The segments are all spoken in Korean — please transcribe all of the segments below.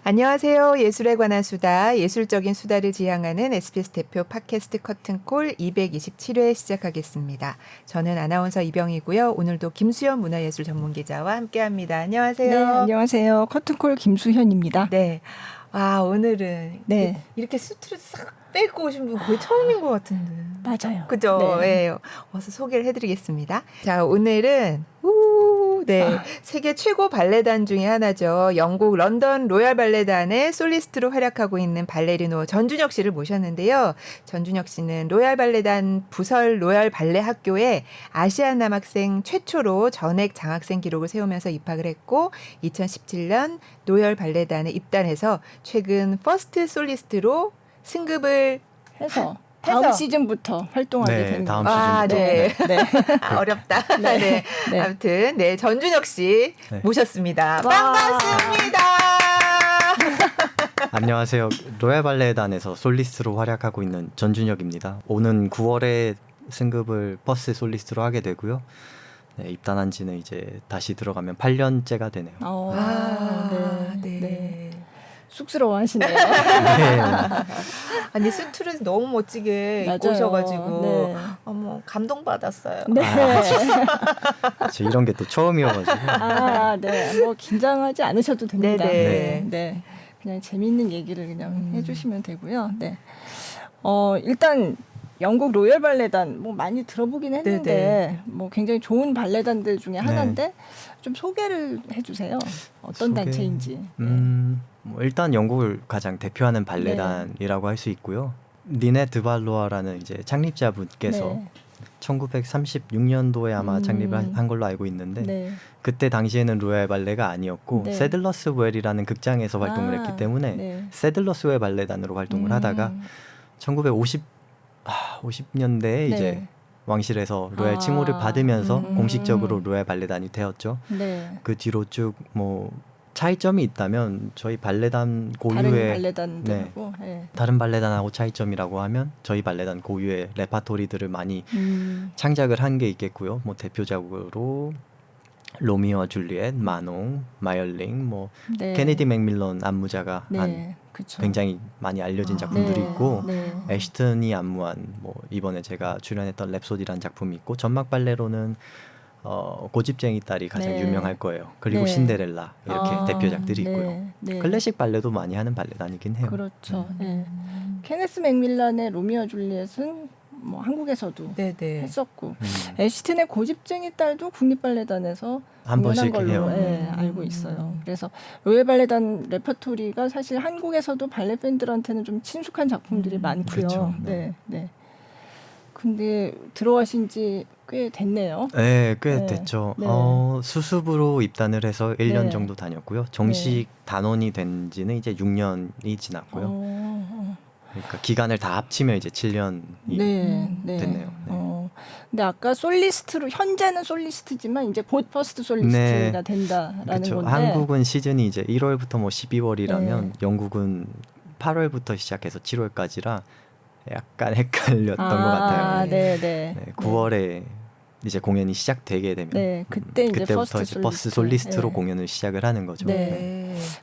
안녕하세요. 예술에 관한 수다, 예술적인 수다를 지향하는 SBS 대표 팟캐스트 커튼콜 227회 시작하겠습니다. 저는 아나운서 이병이고요. 오늘도 김수현 문화예술 전문기자와 함께합니다. 안녕하세요. 네, 안녕하세요. 커튼콜 김수현입니다. 네. 오늘은 네. 이렇게 수트를 싹 빼고 오신 분 거의 처음인 것 같은데. 맞아요. 그죠? 네. 네. 어서 소개를 해드리겠습니다. 자, 오늘은 세계 최고 발레단 중에 하나죠. 영국 런던 로얄 발레단의 솔리스트로 활약하고 있는 발레리노 전준혁 씨를 모셨는데요. 전준혁 씨는 로얄 발레단 부설 로얄 발레 학교에 아시아 남학생 최초로 전액 장학생 기록을 세우면서 입학을 했고 2017년 로얄 발레단에 입단해서 최근 퍼스트 솔리스트로 승급을 해서 다음 시즌부터 활동하게 되는 다음 거죠. 시즌부터. 네. 어렵다. 네. 네. 네. 아무튼 전준혁 씨 네. 모셨습니다. 와. 반갑습니다. 안녕하세요. 로얄 발레단에서 솔리스트로 활약하고 있는 전준혁입니다. 오는 9월에 승급을 퍼스트 솔리스트로 하게 되고요. 네, 입단한 지는 이제 다시 들어가면 8년째가 되네요. 네. 쑥스러워하시네요. 네. 아니 수트를 너무 멋지게 입고 맞아요. 오셔가지고 네. 어머 감동받았어요. 네. 저 이런 게 또 처음이어가지고. 네. 뭐 긴장하지 않으셔도 됩니다. 네네. 네. 그냥 재미있는 얘기를 그냥 해주시면 되고요. 네. 일단 영국 로열 발레단 뭐 많이 들어보긴 했는데 네네. 뭐 굉장히 좋은 발레단들 중에 하나인데 좀 소개를 해주세요. 어떤 소개? 단체인지. 뭐 일단 영국을 가장 대표하는 발레단이라고 할 수 있고요. 니네 드발로아라는 이제 창립자분께서 네. 1936년도에 아마 창립을 한 걸로 알고 있는데 네. 그때 당시에는 로얄 발레가 아니었고 네. 세들러스 웰이라는 극장에서 활동을 했기 때문에 네. 세들러스 웰 발레단으로 활동을 하다가 1950년대에 이제 왕실에서 로얄 칭호를 받으면서 공식적으로 로얄 발레단이 되었죠. 네. 그 뒤로 쭉 뭐 차이점이 있다면 저희 발레단 다른 고유의 발레단들하고 다른 발레단하고 차이점이라고 하면 저희 발레단 고유의 레파토리들을 많이 창작을 한 게 있겠고요. 뭐 대표적으로 로미오와 줄리엣, 마농, 마이얼링, 뭐 케네디 맥밀런 안무자가 한 그쵸. 굉장히 많이 알려진 작품들이 있고 네. 애쉬튼이 안무한 뭐 이번에 제가 출연했던 랩소디라는 작품이 있고 전막 발레로는 고집쟁이 딸이 가장 유명할 거예요. 그리고 신데렐라 이렇게 대표작들이 있고요. 클래식 발레도 많이 하는 발레단이긴 해요. 그렇죠. 케네스 맥밀런의 로미오 줄리엣은 뭐 한국에서도 했었고 애쉬튼의 고집쟁이 딸도 국립발레단에서 한 번씩 걸로 해요. 알고 있어요. 그래서 로얄 발레단 레퍼토리가 사실 한국에서도 발레 팬들한테는 좀 친숙한 작품들이 많고요. 그렇죠. 네. 근데 들어가신 지 꽤 됐네요. 네, 꽤 됐죠. 네. 수습으로 입단을 해서 1년 네. 정도 다녔고요. 정식 단원이 된 지는 이제 6년이 지났고요. 그러니까 기간을 다 합치면 이제 7년이 됐네요. 네. 근데 아까 솔리스트로 현재는 솔리스트지만 이제 곧 퍼스트 솔리스트가 된다라는 그쵸. 건데 한국은 시즌이 이제 1월부터 뭐 12월이라면 영국은 8월부터 시작해서 7월까지라 약간 헷갈렸던 것 같아요. 네. 9월에 이제 공연이 시작되게 되면 그때 이제 그때부터 이제 퍼스트 솔리스트로 공연을 시작을 하는 거죠.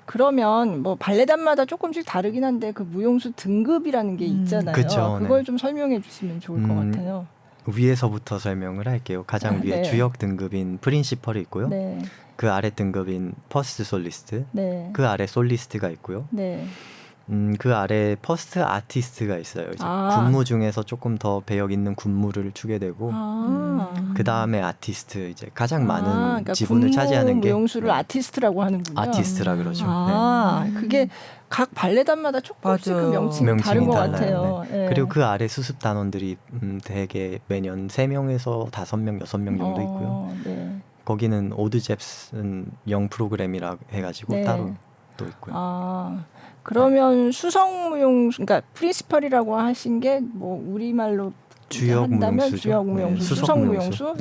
그러면 뭐 발레단마다 조금씩 다르긴 한데 그 무용수 등급이라는 게 있잖아요. 그쵸, 그걸 좀 설명해 주시면 좋을 것 같아요. 위에서부터 설명을 할게요. 가장 위에 주역 등급인 프린시펄이 있고요. 그 아래 등급인 퍼스트 솔리스트, 그 아래 솔리스트가 있고요. 그 아래 퍼스트 아티스트가 있어요. 이제 군무 중에서 조금 더 배역 있는 군무를 추게 되고 그 다음에 아티스트 이제 가장 많은 그러니까 지분을 차지하는 게 무용수를 아티스트라고 하는군요. 아티스트라 그러죠. 그게 각 발레단마다 조금씩 그 명칭이 다른 것 같아요. 그리고 그 아래 수습 단원들이 대개 매년 3명에서 5명, 6명 정도 있고요. 거기는 오드 잽슨 영 프로그램이라 해가지고 따로 또 있고요. 그러면 수성 그러니까 프린시펄이라고 하신 게 뭐 우리말로 주역 한다면 무용수죠. 주역 무용수, 수성 무용수.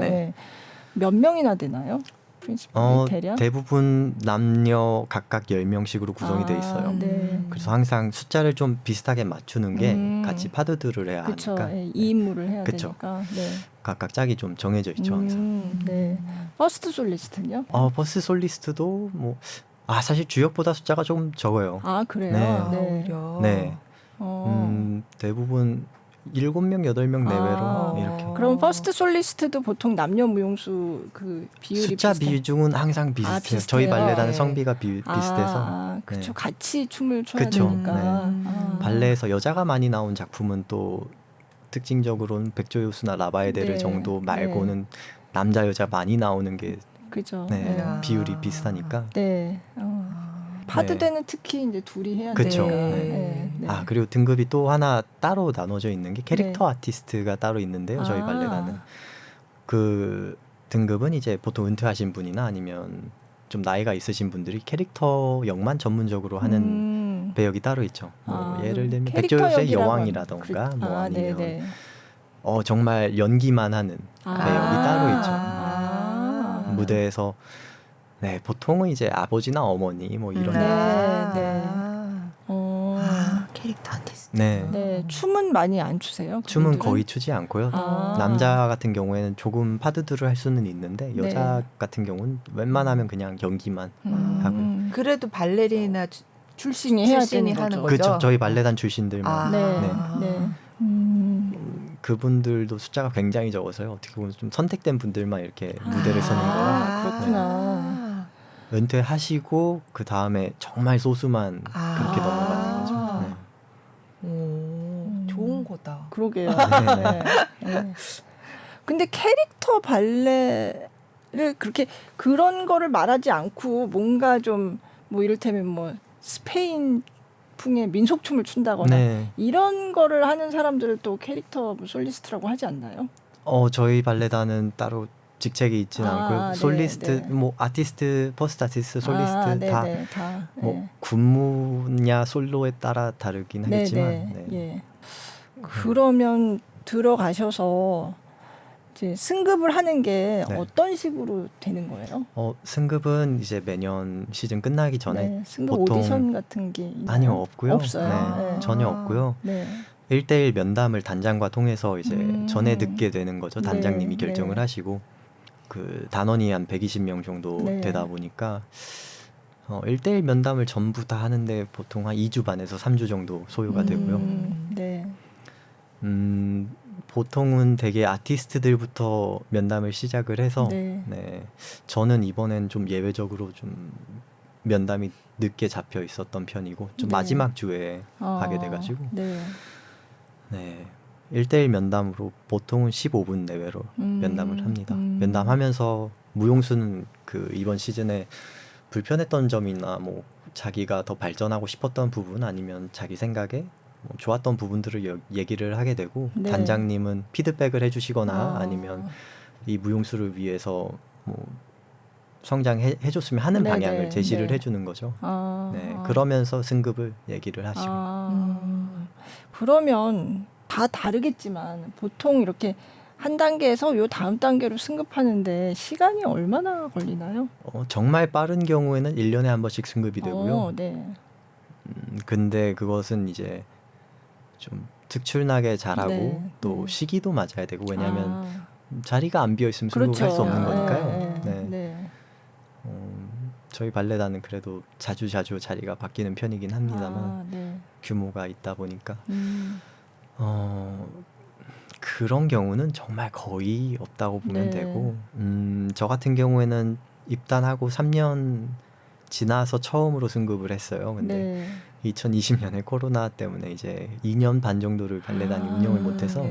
몇 명이나 되나요? 프린시펄이 대략? 대부분 남녀 각각 10명씩으로 구성이 돼 있어요. 그래서 항상 숫자를 좀 비슷하게 맞추는 게 같이 파드들을 해야 그쵸. 하니까 2인물을 해야 되니까. 각각 짝이 좀 정해져 있죠. 항상. 퍼스트 솔리스트는요? 퍼스트 솔리스트도 뭐 사실 주역보다 숫자가 조금 적어요. 아 그래요? 네. 오히려. 네. 대부분 7명, 8명 내외로 이렇게. 그럼 퍼스트 솔리스트도 보통 남녀 무용수 그 비율이 숫자 비슷해요? 비중은 항상 비슷해요. 비슷해요? 저희 발레단은 네. 성비가 비슷해서. 그렇죠. 네. 같이 춤을 춰야 그쵸. 되니까. 네. 발레에서 여자가 많이 나온 작품은 또 특징적으로는 백조요수나 라바에데르 네. 정도 말고는 남자 여자 많이 나오는 게 그죠. 네, 네. 비율이 비슷하니까. 네. 파드대는 특히 이제 둘이 해야 돼요. 그쵸. 네. 네. 그리고 등급이 또 하나 따로 나눠져 있는 게 캐릭터 아티스트가 따로 있는데요. 저희 발레단은 그 등급은 이제 보통 은퇴하신 분이나 아니면 좀 나이가 있으신 분들이 캐릭터 역만 전문적으로 하는 배역이 따로 있죠. 뭐 예를 들면 백조요수의 여왕이라던가 뭐 아니면 네네. 정말 연기만 하는 배역이 따로 있죠. 무대에서 보통은 이제 아버지나 어머니 뭐 이런 캐릭터 아티스트. 네, 춤은 많이 안 추세요? 춤은 그분들은? 거의 추지 않고요. 남자 같은 경우에는 조금 파드들을 할 수는 있는데 여자 같은 경우는 웬만하면 그냥 연기만 하고요. 그래도 발레리나 출신이 해야 되는 하는 거죠. 거죠. 그렇죠. 저희 발레단 출신들만. 네. 그분들도 숫자가 굉장히 적어서요. 어떻게 보면 좀 선택된 분들만 이렇게 무대를 서는 거라. 그렇구나. 은퇴하시고 그 다음에 정말 소수만 그렇게 넘어가는 거죠. 좋은 거다. 그러게요. 네. 근데 캐릭터 발레를 그렇게 그런 거를 말하지 않고 뭔가 좀 뭐 이를테면 뭐 스페인 풍의 민속춤을 춘다거나 이런 거를 하는 사람들을 또 캐릭터 솔리스트라고 하지 않나요? 저희 발레단은 따로 직책이 있지는 않고요. 솔리스트, 뭐 아티스트, 퍼스트 아티스트, 솔리스트 다 뭐 군무냐 솔로에 따라 다르긴 하겠지만. 그러면 들어가셔서 이제 승급을 하는 게 어떤 식으로 되는 거예요? 승급은 이제 매년 시즌 끝나기 전에 승급 보통 오디션 같은 게 있나요? 아니요, 없고요. 없어요. 전혀 없고요. 1대1 면담을 단장과 통해서 이제 전에 듣게 되는 거죠. 단장님이 결정을 하시고 그 단원이 한 120명 정도 되다 보니까 1대1 면담을 전부 다 하는데 보통 한 2주 반에서 3주 정도 소요가 되고요. 보통은 되게 아티스트들부터 면담을 시작을 해서 저는 이번엔 좀 예외적으로 좀 면담이 늦게 잡혀 있었던 편이고 좀 마지막 주에 가게 돼가지고 1대1 면담으로 보통은 15분 내외로 면담을 합니다. 면담하면서 무용수는 그 이번 시즌에 불편했던 점이나 뭐 자기가 더 발전하고 싶었던 부분 아니면 자기 생각에 뭐 좋았던 부분들을 얘기를 하게 되고 단장님은 피드백을 해주시거나 아니면 이 무용수를 위해서 뭐 성장해줬으면 하는 방향을 제시를 해주는 거죠. 그러면서 승급을 얘기를 하시고. 그러면 다 다르겠지만 보통 이렇게 한 단계에서 요 다음 단계로 승급하는데 시간이 얼마나 걸리나요? 정말 빠른 경우에는 1년에 한 번씩 승급이 되고요. 근데 그것은 이제 좀 특출나게 잘하고 또 시기도 맞아야 되고 왜냐하면 자리가 안 비어 있으면 승급을 할 수 없는 거니까요. 저희 발레단은 그래도 자주 자리가 바뀌는 편이긴 합니다만 규모가 있다 보니까 그런 경우는 정말 거의 없다고 보면 되고 저 같은 경우에는 입단하고 3년 지나서 처음으로 승급을 했어요. 근데 2020년에 코로나 때문에 이제 2년 반 정도를 발레단이 운영을 못해서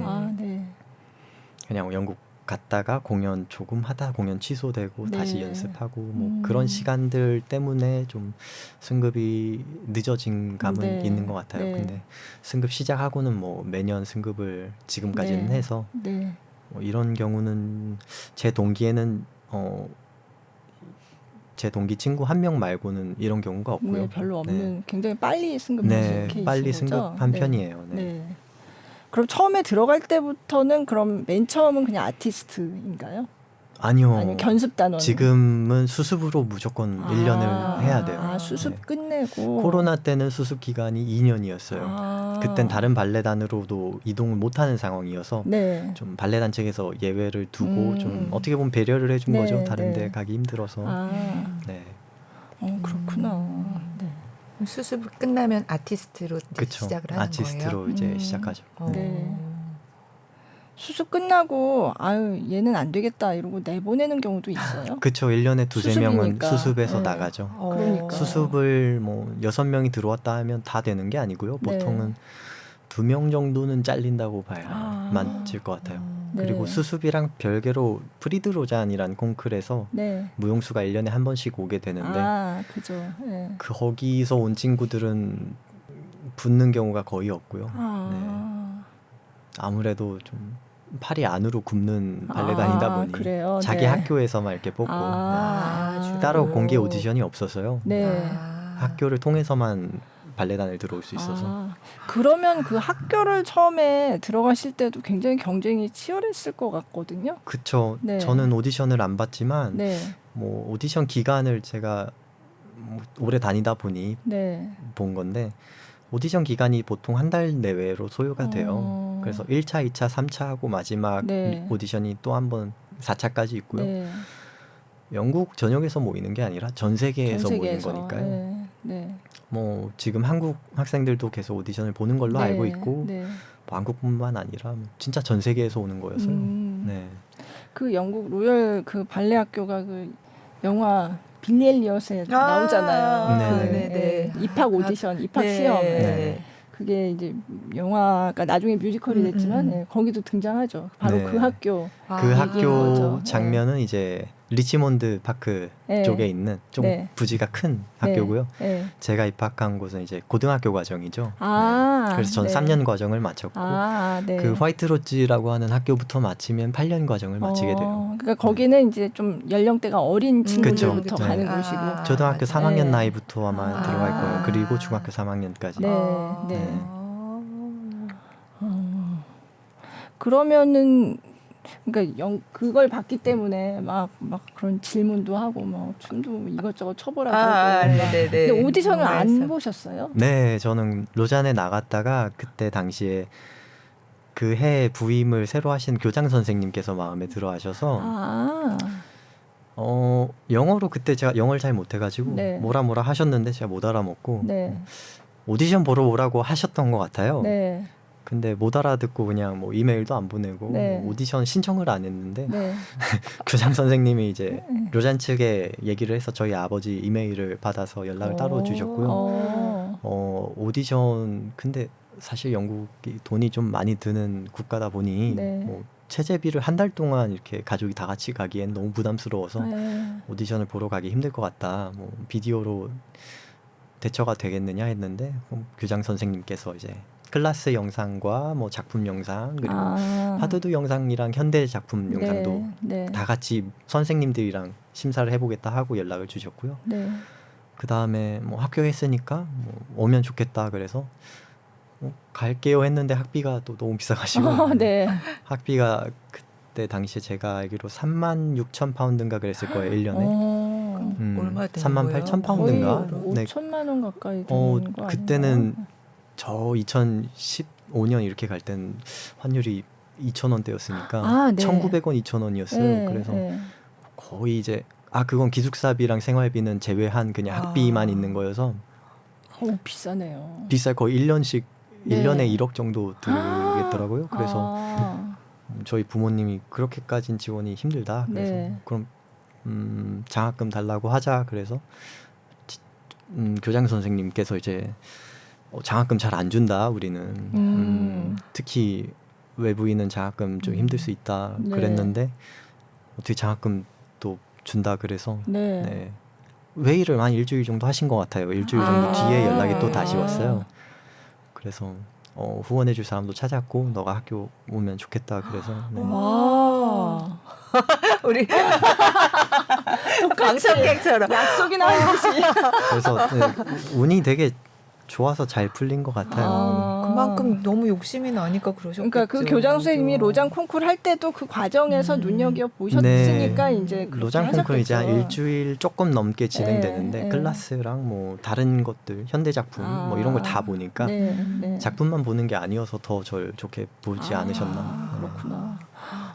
그냥 영국 갔다가 공연 조금 하다 공연 취소되고 다시 연습하고 뭐 그런 시간들 때문에 좀 승급이 늦어진 감은 있는 것 같아요. 근데 승급 시작하고는 뭐 매년 승급을 지금까지는 해서 뭐 이런 경우는 제 동기에는 제 동기 친구 한 명 말고는 이런 경우가 없고요. 별로 없는 굉장히 빨리 승급하신 케이스죠. 빨리 승급한 편이에요. 그럼 처음에 들어갈 때부터는 그럼 맨 처음은 그냥 아티스트인가요? 아니요. 아니면 견습단원. 지금은 수습으로 무조건 1년을 해야 돼요. 수습 끝내고. 코로나 때는 수습 기간이 2년이었어요. 그땐 다른 발레단으로도 이동을 못하는 상황이어서 좀 발레단 측에서 예외를 두고 좀 어떻게 보면 배려를 해준 거죠. 다른 데 가기 힘들어서. 그렇구나. 네. 수습 끝나면 아티스트로 이제 그쵸. 시작을 하는 아티스트로 거예요. 이제 시작하죠. 네. 수습 끝나고 아유 얘는 안 되겠다 이러고 내보내는 경우도 있어요. 그쵸. 1년에 두세 명은 수습이니까. 수습해서 네. 나가죠. 그러니까. 수습을 뭐 6명이 들어왔다 하면 다 되는 게 아니고요. 네. 보통은 2명 정도는 잘린다고 봐야 맞을 것 같아요. 네. 그리고 수습이랑 별개로 프리드로잔이란 콩쿨에서 네. 무용수가 1년에 한 번씩 오게 되는데 그죠. 네. 거기서 온 친구들은 붙는 경우가 거의 없고요. 아무래도 좀 팔이 안으로 굽는 발레단이다 보니 그래요? 자기 네. 학교에서만 이렇게 뽑고 따로 공개 오디션이 없어서요. 네. 학교를 통해서만 발레단을 들어올 수 있어서. 그러면 그 학교를 처음에 들어가실 때도 굉장히 경쟁이 치열했을 것 같거든요. 그쵸. 네. 저는 오디션을 안 봤지만 네. 뭐 오디션 기간을 제가 뭐 오래 다니다 보니 네. 본 건데 오디션 기간이 보통 한 달 내외로 소요가 돼요. 그래서 1차, 2차, 3차 하고 마지막 네. 오디션이 또 한 번 4차까지 있고요. 네. 영국 전역에서 모이는 게 아니라 전 세계에서 모이는 거니까요. 네. 네. 뭐 지금 한국 학생들도 계속 오디션을 보는 걸로 네. 알고 있고 네. 뭐 한국뿐만 아니라 진짜 전 세계에서 오는 거여서요. 네. 그 영국 로열 그 발레 학교가 그 영화 빌리 엘리엇에 나오잖아요. 네네. 입학 오디션, 입학 네. 시험. 네. 그게 이제 영화가 나중에 뮤지컬이 됐지만 네, 거기도 등장하죠. 바로 네. 그 학교. 그 학교 거죠. 장면은 이제 리치몬드 파크 네. 쪽에 있는 좀 네. 부지가 큰 학교고요. 네. 제가 입학한 곳은 이제 고등학교 과정이죠. 그래서 전 네. 3년 과정을 마쳤고 네. 그 화이트 로즈라고 하는 학교부터 마치면 8년 과정을 마치게 돼요. 그러니까 거기는 이제 좀 연령대가 어린 친구들부터 그쵸. 가는 네. 곳이고. 초등학교 3학년 네. 나이부터 아마 들어갈 거예요. 그리고 중학교 3학년까지. 네. 그러면은 그러니까 그걸 봤기 때문에 막 그런 질문도 하고 막 춤도 이것저것 쳐보라고 하고. 근데 오디션을 안 보셨어요? 네, 저는 로잔에 나갔다가 그때 당시에 그 해 부임을 새로 하신 교장 선생님께서 마음에 들어하셔서 영어로 그때 제가 영어를 잘 못해가지고 네. 뭐라 하셨는데 제가 못 알아먹고 네. 오디션 보러 오라고 하셨던 것 같아요. 네. 근데 못 알아듣고 그냥 뭐 이메일도 안 보내고 네. 뭐 오디션 신청을 안 했는데 네. 교장 선생님이 이제 로잔 측에 얘기를 해서 저희 아버지 이메일을 받아서 연락을 따로 주셨고요. 오디션 근데 사실 영국이 돈이 좀 많이 드는 국가다 보니 네. 뭐 체제비를 한 달 동안 이렇게 가족이 다 같이 가기엔 너무 부담스러워서 오디션을 보러 가기 힘들 것 같다. 뭐 비디오로 대처가 되겠느냐 했는데 교장 선생님께서 이제 클래스 영상과 뭐 작품 영상 그리고 하드도 영상이랑 현대 작품 영상도 다 같이 선생님들이랑 심사를 해보겠다 하고 연락을 주셨고요. 그 다음에 뭐 학교 했으니까 뭐 오면 좋겠다 그래서 갈게요 했는데 학비가 또 너무 비싸가지고 학비가 그때 당시에 제가 알기로 36,000파운드인가 그랬을 거예요 1년에. 얼마 되는 38,000파운드인가? 거의 5천만 원 가까이 되는 거 그때는 저 2015년 이렇게 갈 땐 환율이 2,000원대였으니까 1,900원, 2,000원이었어요. 그래서 거의 이제 그건 기숙사비랑 생활비는 제외한 그냥 학비만 있는 거여서 비싸네요. 비쌀 거의 1년에 1억 정도 들겠더라고요. 그래서 저희 부모님이 그렇게까지는 지원이 힘들다. 그래서 그럼 장학금 달라고 하자. 그래서 교장 선생님께서 이제 장학금 잘 안 준다 우리는 특히 외부인은 장학금 좀 힘들 수 있다 그랬는데 어떻게 장학금 또 준다 그래서 회의를 한 일주일 정도 하신 것 같아요. 일주일 정도 뒤에 연락이 또 다시 왔어요. 그래서 후원해줄 사람도 찾았고 너가 학교 오면 좋겠다 그래서 우리 방청객처럼 약속이나 하듯이. 그래서 운이 되게 좋아서 잘 풀린 것 같아요. 그만큼 너무 욕심이 나니까 그러셨겠죠. 그러니까 그 교장 선생님이 로잔 콩쿨 할 때도 그 과정에서 눈여겨 보셨으니까 이제 로잔 콩쿨 이제 한 일주일 조금 넘게 진행되는데 클래스랑 뭐 다른 것들 현대 작품 뭐 이런 걸 다 보니까 작품만 보는 게 아니어서 더 절 좋게 보지 않으셨나. 그렇구나.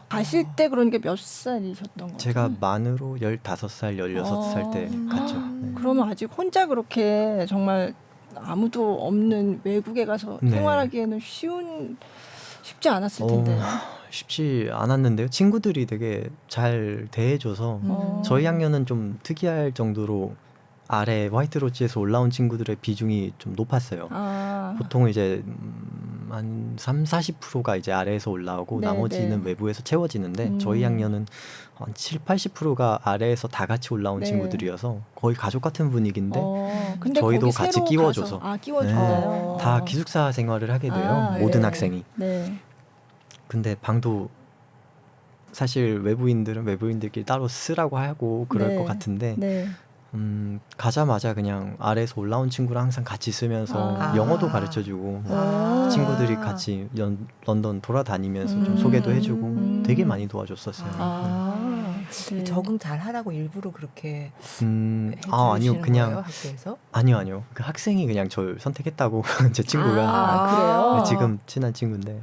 가실 때 그러니까 몇 살이셨던 거죠? 제가 만으로 15살, 16살 때 갔죠. 그러면 아직 혼자 그렇게 정말 아무도 없는 외국에 가서 네. 생활하기에는 쉽지 않았을 텐데. 쉽지 않았는데요. 친구들이 되게 잘 대해줘서 저희 학년은 좀 특이할 정도로 아래 화이트로치에서 올라온 친구들의 비중이 좀 높았어요. 보통 이제 한 30-40%가 이제 아래에서 올라오고 네, 나머지는 네. 외부에서 채워지는데 저희 학년은 한 70-80%가 아래에서 다 같이 올라온 네. 친구들이어서 거의 가족 같은 분위기인데 근데 저희도 거기 같이 새로 끼워줘서. 가서, 끼워줘요. 다 기숙사 생활을 하게 돼요. 모든 네. 학생이. 네. 근데 방도 사실 외부인들끼리 따로 쓰라고 하고 그럴 네. 것 같은데 네. 가자마자 그냥 아래에서 올라온 친구랑 항상 같이 쓰면서 영어도 가르쳐주고 친구들이 같이 런던 돌아다니면서 좀 소개도 해주고 되게 많이 도와줬었어요. 네. 적응 잘 하라고 일부러 그렇게 아니요, 해주시는 그냥 거예요, 학교에서? 아니요. 그 학생이 그냥 저를 선택했다고 제 친구가 그래요? 네, 지금 친한 친구인데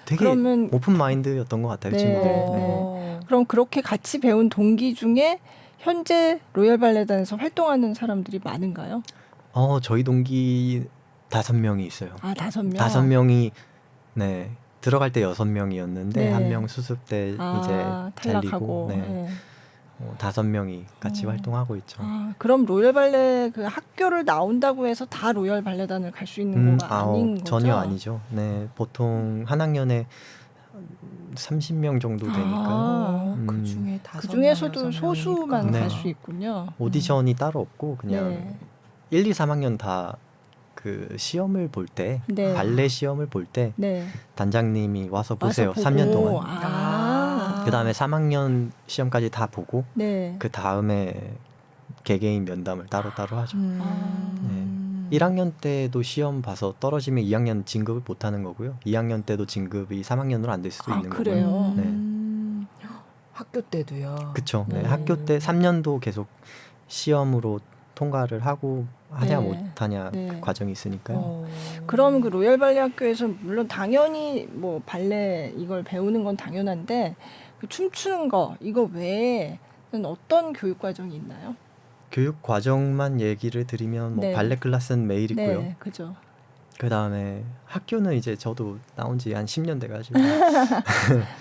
되게 그러면 오픈 마인드였던 것 같아요, 네. 친구들이. 네. 그럼 그렇게 같이 배운 동기 중에 현재 로열 발레단에서 활동하는 사람들이 많은가요? 저희 동기 5명이 있어요. 5명? 5명이 네 들어갈 때 6명이었는데 네. 한 명 수습 때 이제 탈락하고. 잘리고 5명이 같이 활동하고 있죠. 그럼 로열 발레 그 학교를 나온다고 해서 다 로열 발레단을 갈 수 있는 건 아닌 거죠? 전혀 아니죠. 네, 보통 한 학년에 30명 정도 되니까요. 그 중에 그 중에서도 소수만 네. 갈 수 있군요. 오디션이 따로 없고 그냥 네. 1, 2, 3학년 다 그 시험을 볼 때 네. 발레 시험을 볼 때 네. 단장님이 와서 보세요. 보고. 3년 동안. 그 다음에 3학년 시험까지 다 보고 네. 그 다음에 개개인 면담을 따로따로 하죠. 1학년 때도 시험 봐서 떨어지면 2학년 진급을 못하는 거고요. 2학년 때도 진급이 3학년으로 안 될 수도 있는 그래요? 거고요. 네. 학교 때도요. 그쵸. 네. 네. 학교 때 3년도 계속 시험으로 통과를 하고 하냐 네. 못하냐 네. 그 과정이 있으니까요. 그럼 그 로열 발레 학교에서 물론 당연히 뭐 발레 이걸 배우는 건 당연한데 그 춤추는 거 이거 외에는 어떤 교육 과정이 있나요? 교육 과정만 얘기를 드리면 뭐 네. 발레 클래스는 매일 있고요. 네, 그죠. 그 다음에 학교는 이제 저도 나온 지 한 10년 돼가지고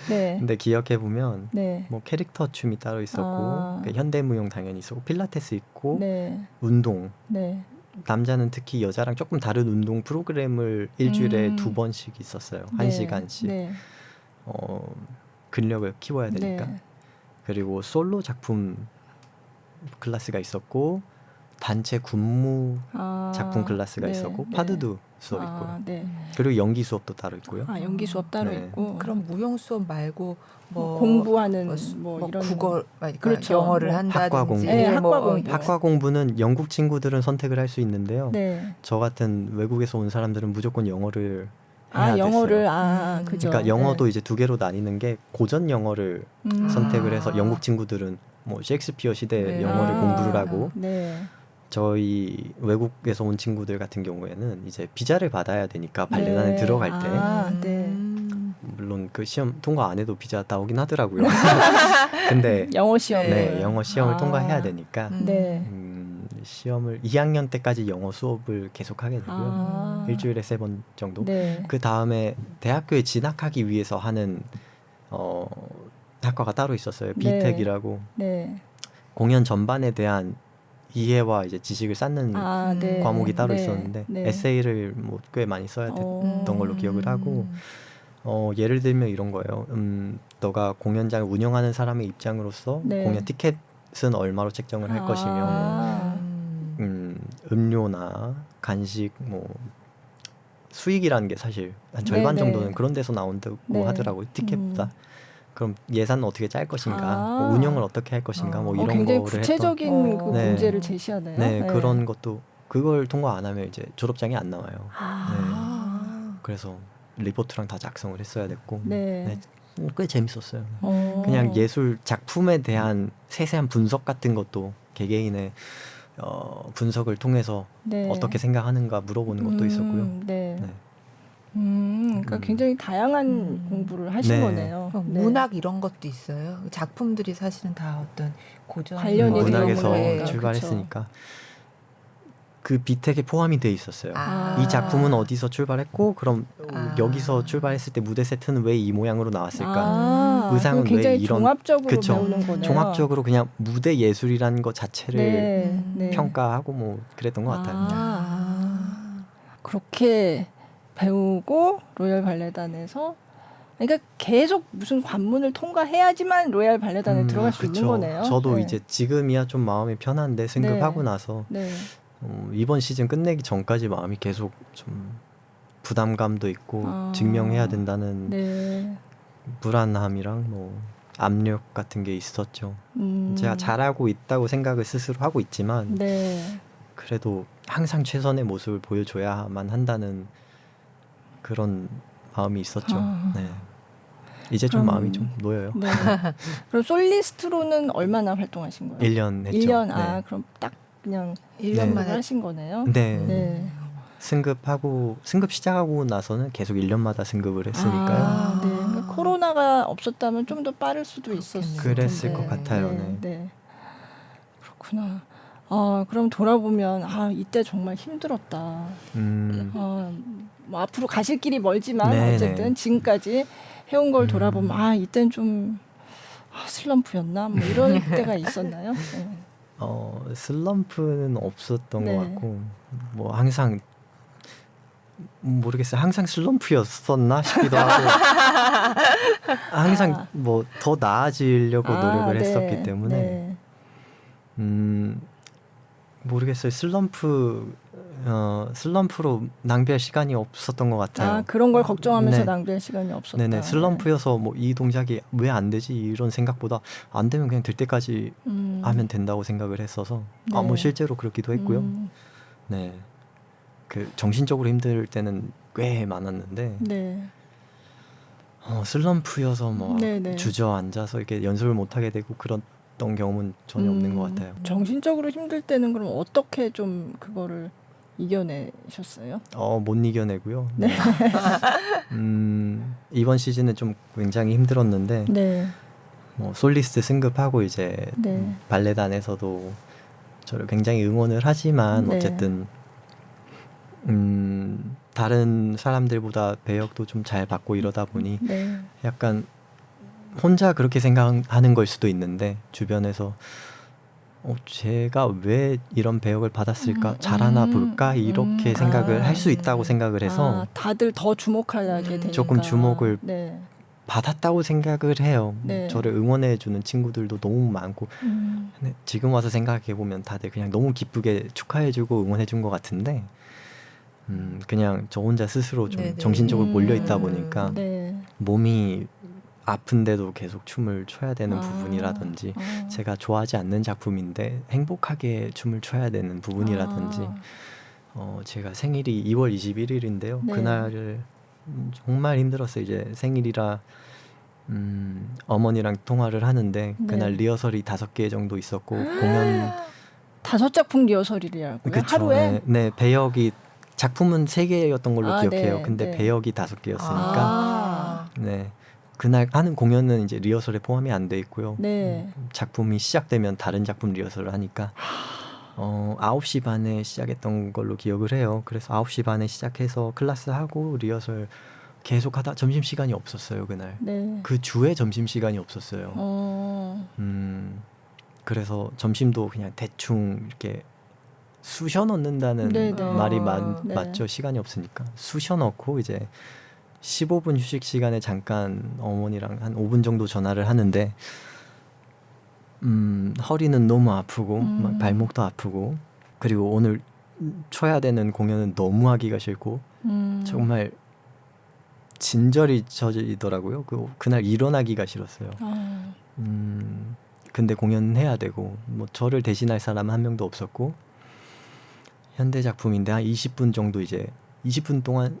네. 근데 기억해 보면 네. 뭐 캐릭터 춤이 따로 있었고 그 현대무용 당연히 있었고 필라테스 있고 네. 운동 네. 남자는 특히 여자랑 조금 다른 운동 프로그램을 일주일에 2번씩 있었어요. 네. 1시간씩 네. 근력을 키워야 되니까. 네. 그리고 솔로 작품 클래스가 있었고 단체 군무 작품 클래스가 네. 있었고 네. 파드도 수업 있고요. 네. 그리고 연기 수업도 따로 있고요. 연기 수업 따로 네. 있고. 그럼 무용 수업 말고 뭐 공부하는 뭐 이런 국어, 그러니까 그렇죠. 영어를 뭐 한다든지 학과 공부. 네, 학과 공부. 학과 공부는 영국 친구들은 선택을 할 수 있는데요. 네. 저 같은 외국에서 온 사람들은 무조건 영어를 해야 영어를 됐어요. 그죠. 그러니까 영어도 이제 2개로 나뉘는 게 고전 영어를 선택을 해서 영국 친구들은 뭐 셰익스피어 시대 영어를 공부를 하고 네. 저희 외국에서 온 친구들 같은 경우에는 이제 비자를 받아야 되니까 발레단에 네. 들어갈 때 네. 물론 그 시험 통과 안 해도 비자 나오긴 하더라고요. 근데 영어 시험을 네, 영어 시험을 통과해야 되니까 네. 시험을 2학년 때까지 영어 수업을 계속 하게 되고요. 일주일에 3번 정도. 네. 그 다음에 대학교에 진학하기 위해서 하는 학과가 따로 있었어요. 비텍이라고. 네. 공연 전반에 대한 이해와 이제 지식을 쌓는 네. 과목이 따로 네. 있었는데 네. 에세이를 뭐 꽤 많이 써야 됐던 걸로 기억을 하고 예를 들면 이런 거예요. 너가 공연장을 운영하는 사람의 입장으로서 네. 공연 티켓은 얼마로 책정을 할 것이며 음료나 간식 뭐 수익이라는 게 사실 한 절반 네네. 정도는 그런 데서 나온다고 네. 하더라고요. 티켓보다. 그럼 예산은 어떻게 짤 것인가, 뭐 운영을 어떻게 할 것인가, 뭐 이런 굉장히 거를 구체적인 그 네. 문제를 제시하네요. 네, 그런 것도 그걸 통과 안 하면 이제 졸업장이 안 나와요. 네. 그래서 리포트랑 다 작성을 했어야 됐고 네. 꽤 재밌었어요. 그냥 예술 작품에 대한 세세한 분석 같은 것도 개개인의 분석을 통해서 네. 어떻게 생각하는가 물어보는 것도 있었고요. 네. 네. 그러니까 굉장히 다양한 공부를 하신 네. 거네요. 네. 문학 이런 것도 있어요. 작품들이 사실은 다 어떤 고전 관련이 되는 문학에서 거니까. 출발했으니까 그 비택에 포함이 돼 있었어요. 아. 이 작품은 어디서 출발했고 그럼 아. 여기서 출발했을 때 무대 세트는 왜 이 모양으로 나왔을까? 그럼 의상은 굉장히 왜 이런- 종합적으로 그쵸. 배우는 거네요. 종합적으로 그냥 무대 예술이라는 것 자체를 네, 네. 평가하고 뭐 그랬던 것 같아요. 그렇게 배우고 로열 발레단에서 그러니까 계속 무슨 관문을 통과해야지만 로열 발레단에 들어갈 수 있는 그쵸. 거네요. 저도 네. 이제 지금이야 좀 마음이 편한데 승급하고 나서 네. 이번 시즌 끝내기 전까지 마음이 계속 좀 부담감도 있고 증명해야 된다는 네. 불안함이랑 뭐 압력 같은 게 있었죠. 제가 잘하고 있다고 생각을 스스로 하고 있지만 네. 그래도 항상 최선의 모습을 보여줘야만 한다는 그런 마음이 있었죠. 네. 이제 좀 그럼- 마음이 좀 놓여요. 네. 그럼 솔리스트로는 얼마나 활동하신 거예요? 1년 했죠. 1년. 네. 그럼 딱 그냥 1년 만에 하신 거네요. 네. 네. 승급 시작하고 나서는 계속 1년마다 승급을 했으니까요. 네. 그러니까 코로나가 없었다면 좀 더 빠를 수도 있었을 그랬을 텐데. 것 같아요. 네. 네. 그렇구나. 그럼 돌아보면 이때 정말 힘들었다. 뭐 앞으로 가실 길이 멀지만 네네. 어쨌든 지금까지 해온 걸 돌아보면 이땐 좀 슬럼프였나 뭐 이럴 때가 있었나요? 네. 슬럼프는 없었던 네. 것 같고 뭐 항상 모르겠어요. 항상 슬럼프였었나 싶기도 하고 항상 뭐 더 나아지려고 노력을 네. 했었기 때문에 네. 모르겠어요. 슬럼프로 낭비할 시간이 없었던 것 같아요. 그런 걸 걱정하면서 네. 낭비할 시간이 없었다. 네네. 슬럼프여서 뭐 이 동작이 왜 안 되지 이런 생각보다 안 되면 그냥 될 때까지 하면 된다고 생각을 했어서 네. 뭐 실제로 그렇기도 했고요. 네. 그 정신적으로 힘들 때는 꽤 많았는데 네. 슬럼프여서 뭐 네네. 주저앉아서 이렇게 연습을 못 하게 되고 그랬던 경험은 전혀 없는 것 같아요. 정신적으로 힘들 때는 그럼 어떻게 좀 그거를 이겨내셨어요? 못 이겨내고요. 네. 이번 시즌은 좀 굉장히 힘들었는데 네. 뭐 솔리스트 승급하고 이제 네. 발레단에서도 저를 굉장히 응원을 하지만 네. 어쨌든 다른 사람들보다 배역도 좀 잘 받고 이러다 보니 네. 약간 혼자 그렇게 생각하는 걸 수도 있는데 주변에서 제가 왜 이런 배역을 받았을까? 잘하나 볼까? 이렇게 생각을 할 수 있다고 생각을 해서 다들 더 주목하게 되니까 조금 주목을 네. 받았다고 생각을 해요. 네. 저를 응원해주는 친구들도 너무 많고 근데 지금 와서 생각해보면 다들 그냥 너무 기쁘게 축하해주고 응원해준 것 같은데 그냥 저 혼자 스스로 좀 네네. 정신적으로 몰려있다 보니까 네. 몸이 아픈데도 계속 춤을 춰야 되는 부분이라든지 제가 좋아하지 않는 작품인데 행복하게 춤을 춰야 되는 부분이라든지 제가 생일이 2월 21일인데요. 네. 그날을 정말 힘들었어요. 이제 생일이라 어머니랑 통화를 하는데 그날 네. 리허설이 5개 정도 있었고 공연 5작품 리허설이라고요? 그쵸, 하루에? 네, 배역이 작품은 3개였던 걸로 기억해요. 네, 근데 네. 배역이 5개였으니까 네. 그날 하는 공연은 이제 리허설에 포함이 안 돼 있고요. 네. 작품이 시작되면 다른 작품 리허설을 하니까 9시 반에 시작했던 걸로 기억을 해요. 그래서 9시 반에 시작해서 클래스 하고 리허설 계속 하다 점심시간이 없었어요, 그날. 네. 그 주에 점심시간이 없었어요. 그래서 점심도 그냥 대충 이렇게 쑤셔 넣는다는 네, 네. 말이 네. 맞죠. 시간이 없으니까. 쑤셔 넣고 이제 15분 휴식 시간에 잠깐 어머니랑 한 5분 정도 전화를 하는데 허리는 너무 아프고 막 발목도 아프고 그리고 오늘 쳐야 되는 공연은 너무 하기가 싫고 정말 진절이 져지더라고요. 그날 일어나기가 싫었어요. 근데 공연해야 되고 뭐 저를 대신할 사람 한 명도 없었고 현대 작품인데 한 20분 정도 이제 20분 동안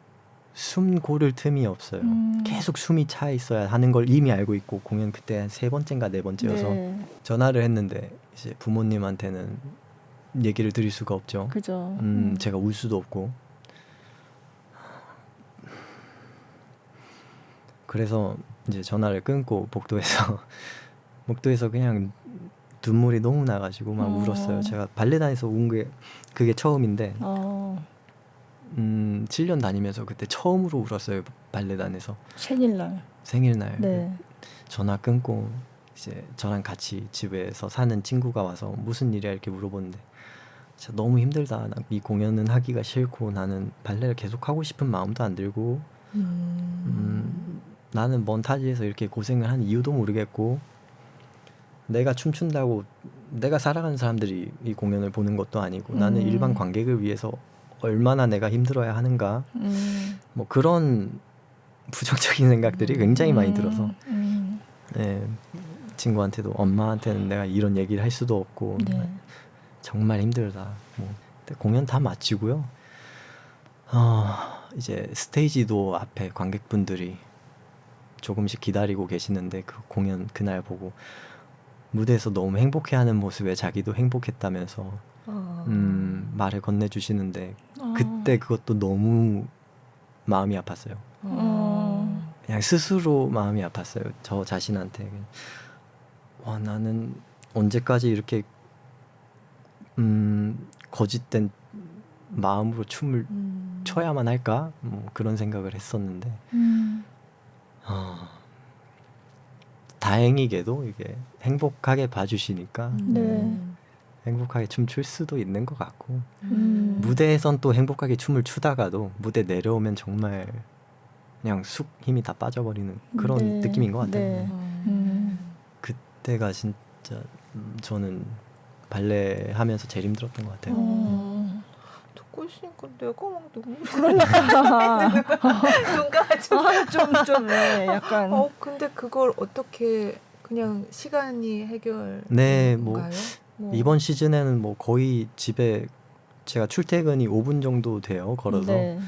숨 고를 틈이 없어요. 계속 숨이 차 있어야 하는 걸 이미 알고 있고 공연 그때 한 3번째인가 4번째여서 네. 전화를 했는데 이제 부모님한테는 얘기를 드릴 수가 없죠. 그죠. 제가 울 수도 없고 그래서 이제 전화를 끊고 복도에서 그냥 눈물이 너무 나가지고 막 울었어요. 제가 발레단에서 운 게 그게 처음인데 7년 다니면서 그때 처음으로 울었어요. 발레단에서 생일날 네. 전화 끊고 이제 저랑 같이 집에서 사는 친구가 와서 무슨 일이야 이렇게 물어보는데 진짜 너무 힘들다. 이 공연은 하기가 싫고 나는 발레를 계속 하고 싶은 마음도 안 들고 나는 먼 타지에서 이렇게 고생을 하는 이유도 모르겠고 내가 춤춘다고 내가 살아가는 사람들이 이 공연을 보는 것도 아니고 나는 일반 관객을 위해서 얼마나 내가 힘들어야 하는가 뭐 그런 부정적인 생각들이 굉장히 많이 들어서 네, 친구한테도 엄마한테는 내가 이런 얘기를 할 수도 없고 네. 정말 힘들다. 뭐 공연 다 마치고요. 이제 스테이지도 앞에 관객분들이 조금씩 기다리고 계시는데 그 공연 그날 보고 무대에서 너무 행복해하는 모습에 자기도 행복했다면서 말을 건네주시는데 그때 그것도 너무 마음이 아팠어요. 그냥 스스로 마음이 아팠어요. 저 자신한테. 와 나는 언제까지 이렇게 거짓된 마음으로 춤을 춰야만 할까? 뭐 그런 생각을 했었는데 다행히게도 이게 행복하게 봐주시니까 네. 행복하게 춤출 수도 있는 것 같고 무대에선 또 행복하게 춤을 추다가도 무대 내려오면 정말 그냥 쑥 힘이 다 빠져버리는 그런 네. 느낌인 것 같아요. 네. 그때가 진짜 저는 발레 하면서 제일 힘들었던 것 같아요. 듣고 있으니까 내가 막 너무 그러니까 눈가가 좀 네, 약간 근데 그걸 어떻게 그냥 시간이 해결 네, 건가요? 이번 시즌에는 뭐 거의 집에 제가 출퇴근이 5분 정도 돼요. 걸어서 네.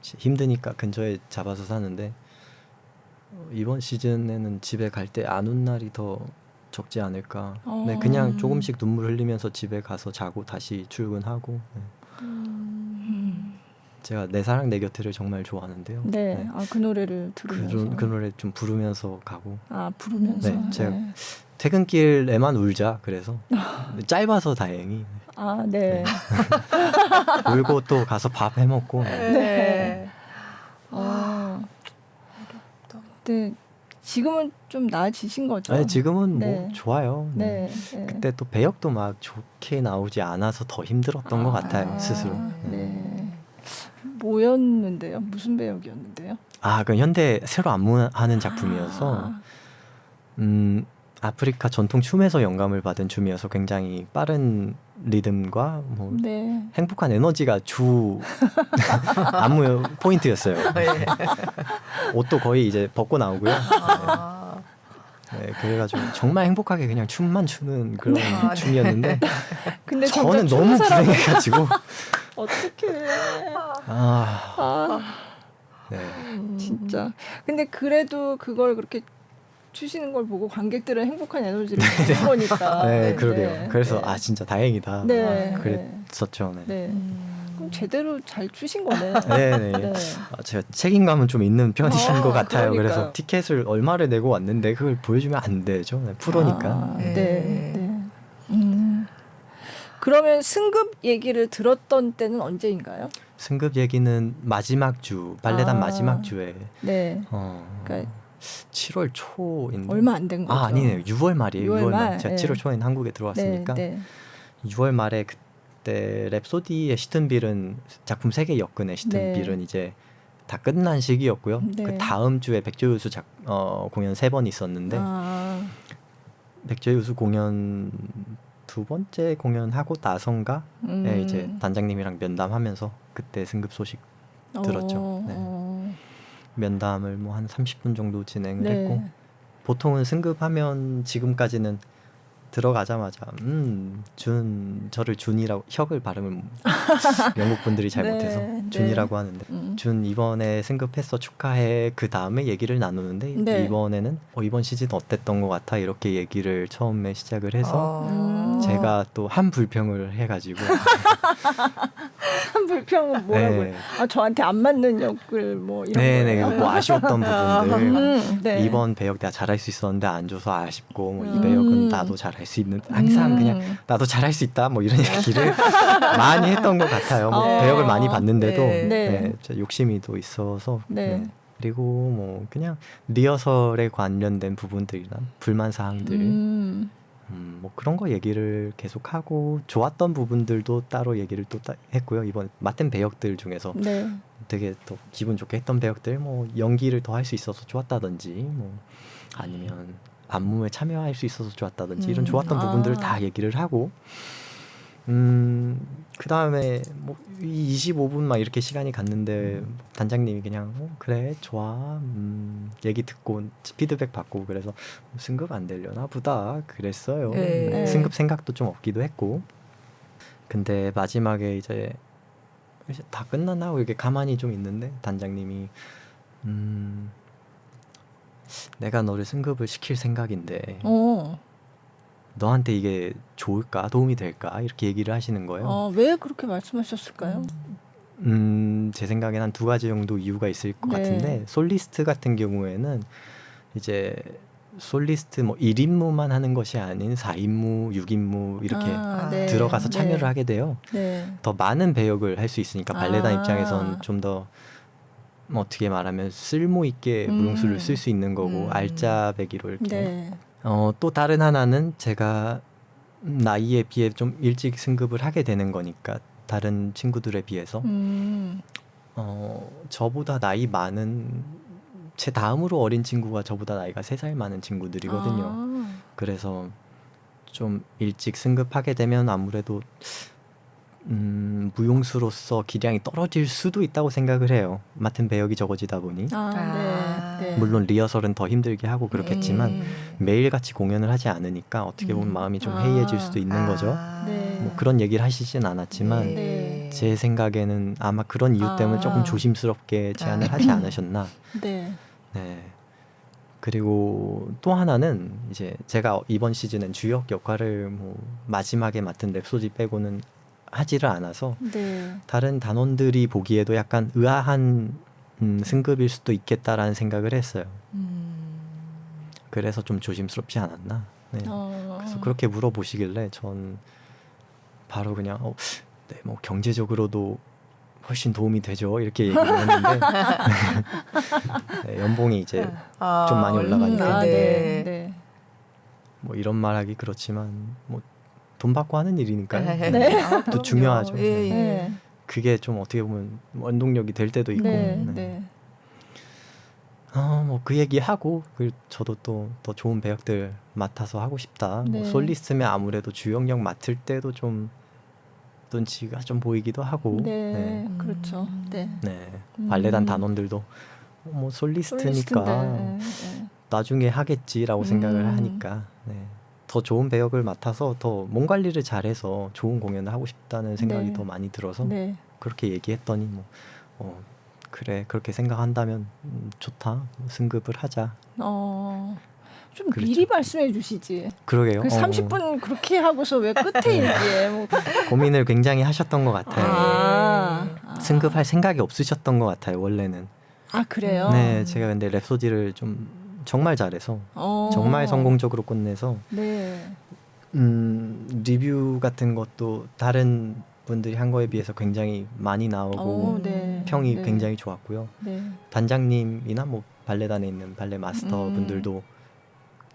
힘드니까 근처에 잡아서 사는데 이번 시즌에는 집에 갈 때 안 온 날이 더 적지 않을까. 네, 그냥 조금씩 눈물 흘리면서 집에 가서 자고 다시 출근하고. 네. 제가 내 사랑 내 곁에를 정말 좋아하는데요. 네. 네. 그 노래를 들으면서 그 노래 좀 부르면서 가고. 부르면서. 네, 제가 퇴근길에만 울자 그래서 짧아서 다행히 네. 울고 또 가서 밥 해먹고. 네. 네. 지금은 좀 나아지신 거죠? 네, 지금은 네. 뭐 좋아요. 네. 그때 또 배역도 막 좋게 나오지 않아서 더 힘들었던 것 같아요 스스로. 네. 뭐였는데요? 무슨 배역이었는데요? 그 현대 새로 안무하는 작품이어서 아프리카 전통 춤에서 영감을 받은 춤이어서 굉장히 빠른 리듬과 뭐 행복한 에너지가 주 안무 포인트였어요. 옷도 거의 이제 벗고 나오고요. 네, 그래가지고 정말 행복하게 그냥 춤만 추는 그런 춤이었는데 근데 저는 너무 불행해가지고 어떡해. 네. 진짜. 근데 그래도 그걸 그렇게 추시는 걸 보고 관객들은 행복한 에너지를 받는 거니까. 네, 그러게요. 그래서 진짜 다행이다. 네. 그랬었죠. 네. 그럼 제대로 잘 추신 거네. 네. 제가 책임감은 좀 있는 편인 것 같아요. 그러니까요. 그래서 티켓을 얼마를 내고 왔는데 그걸 보여주면 안 되죠. 프로니까. 그러면 승급 얘기를 들었던 때는 언제인가요? 승급 얘기는 마지막 주 발레단 마지막 주에. 네. 그러니까 7월 초인데 얼마 안 된 거죠. 아니네요. 6월 말이에요. 6월 말. 제가 7월 초에 한국에 들어왔으니까 6월 말에 그때 랩소디의 시튼빌은 작품 3개 엮은의 시튼빌은 이제 다 끝난 시기였고요. 그 다음 주에 백조유수 공연 3번 있었는데 백조유수 공연 2번째 공연하고 나선가 이제 단장님이랑 면담하면서 그때 승급 소식 들었죠. 면담을 뭐 한 30분 정도 진행을 했고 보통은 승급하면 지금까지는 들어가자마자 저를 준이라고 혁을 발음을 영국 분들이 잘 못해서 준이라고 하는데 준 이번에 승급했어 축하해 그 다음에 얘기를 나누는데 이번에는 이번 시즌 어땠던 것 같아 이렇게 얘기를 처음에 시작을 해서 제가 또 한 불평을 해가지고 불평은 뭐라고요? 네. 저한테 안 맞는 역을 뭐 이런 네네 거예요. 뭐 아쉬웠던 부분들 네. 이번 배역 내가 잘할 수 있었는데 안 줘서 아쉽고 뭐 이 배역은 나도 잘할 수 있는 항상 그냥 나도 잘할 수 있다 뭐 이런 얘기를 많이 했던 것 같아요. 뭐 배역을 많이 봤는데도 네. 욕심이 또 있어서 네. 그리고 뭐 그냥 리허설에 관련된 부분들이나 불만 사항들 뭐 그런 거 얘기를 계속 하고 좋았던 부분들도 따로 얘기를 또 했고요. 이번 맡은 배역들 중에서 네. 되게 또 기분 좋게 했던 배역들 뭐 연기를 더 할 수 있어서 좋았다든지 뭐 아니면 안무에 참여할 수 있어서 좋았다든지 이런 좋았던 부분들을 다 얘기를 하고 그 다음에 뭐 25분 막 이렇게 시간이 갔는데 단장님이 그냥 그래 좋아 얘기 듣고 피드백 받고 그래서 승급 안 되려나 보다 그랬어요. 네. 승급 생각도 좀 없기도 했고 근데 마지막에 이제 다 끝났나 하고 이렇게 가만히 좀 있는데 단장님이 내가 너를 승급을 시킬 생각인데 너한테 이게 좋을까 도움이 될까 이렇게 얘기를 하시는 거예요. 왜 그렇게 말씀하셨을까요? 제 생각엔 한 두 가지 정도 이유가 있을 것 네. 같은데 솔리스트 같은 경우에는 이제 솔리스트 뭐 1인무만 하는 것이 아닌 4인무, 6인무 이렇게 네. 들어가서 참여를 네. 하게 돼요. 네. 더 많은 배역을 할 수 있으니까 발레단 아. 입장에선 좀 더 어떻게 말하면 쓸모 있게 무용수를 쓸 수 있는 거고 알짜배기로 이렇게 네. 또 다른 하나는 제가 나이에 비해 좀 일찍 승급을 하게 되는 거니까 다른 친구들에 비해서 저보다 나이 많은 제 다음으로 어린 친구가 저보다 나이가 3살 많은 친구들이거든요. 그래서 좀 일찍 승급하게 되면 아무래도 무용수로서 기량이 떨어질 수도 있다고 생각을 해요. 맡은 배역이 적어지다 보니. 네. 물론 리허설은 더 힘들게 하고 그렇겠지만 매일같이 공연을 하지 않으니까 어떻게 보면 마음이 좀 해이해질 수도 있는 거죠. 네. 뭐 그런 얘기를 하시진 않았지만 네. 제 생각에는 아마 그런 이유 때문에 조금 조심스럽게 제안을 하지 않으셨나. 네. 네. 그리고 또 하나는 이제 제가 이번 시즌엔 주역 역할을 뭐 마지막에 맡은 랩소디 빼고는 하지를 않아서 네. 다른 단원들이 보기에도 약간 의아한 승급일 수도 있겠다라는 생각을 했어요. 그래서 좀 조심스럽지 않았나. 네. 그래서 그렇게 물어보시길래 전 바로 그냥 네, 뭐 경제적으로도 훨씬 도움이 되죠 이렇게 얘기를 했는데 네, 연봉이 이제 좀 많이 올라가니까 네. 뭐 이런 말하기 그렇지만 뭐 돈 받고 하는 일이니까요. 네. 또 중요하죠. 예, 예. 네. 그게 좀 어떻게 보면 원동력이 될 때도 있고. 네. 네. 네. 뭐 그 얘기하고 저도 또 더 좋은 배역들 맡아서 하고 싶다. 네. 뭐 솔리스트면 아무래도 주역역 맡을 때도 좀 눈치가 좀 보이기도 하고. 네. 그렇죠. 네. 네. 발레단 단원들도 뭐 솔리스트니까 솔리스트인데, 네. 나중에 하겠지라고 생각을 하니까 네. 더 좋은 배역을 맡아서 더 몸 관리를 잘해서 좋은 공연을 하고 싶다는 생각이 네. 더 많이 들어서 네. 그렇게 얘기했더니 그래 그렇게 생각한다면 좋다 승급을 하자. 좀 그렇죠. 미리 말씀해 주시지. 그러게요. 그 30분 그렇게 하고서 왜 끝에 얘기해? 뭐. 고민을 굉장히 하셨던 것 같아요. 아. 승급할 생각이 없으셨던 것 같아요 원래는. 아 그래요? 네, 제가 근데 랩소디를 좀 정말 잘해서 정말 성공적으로 끝내서 네. 리뷰 같은 것도 다른 분들이 한 거에 비해서 굉장히 많이 나오고 네. 평이 네. 굉장히 좋았고요. 네. 단장님이나 뭐 발레단에 있는 발레 마스터 분들도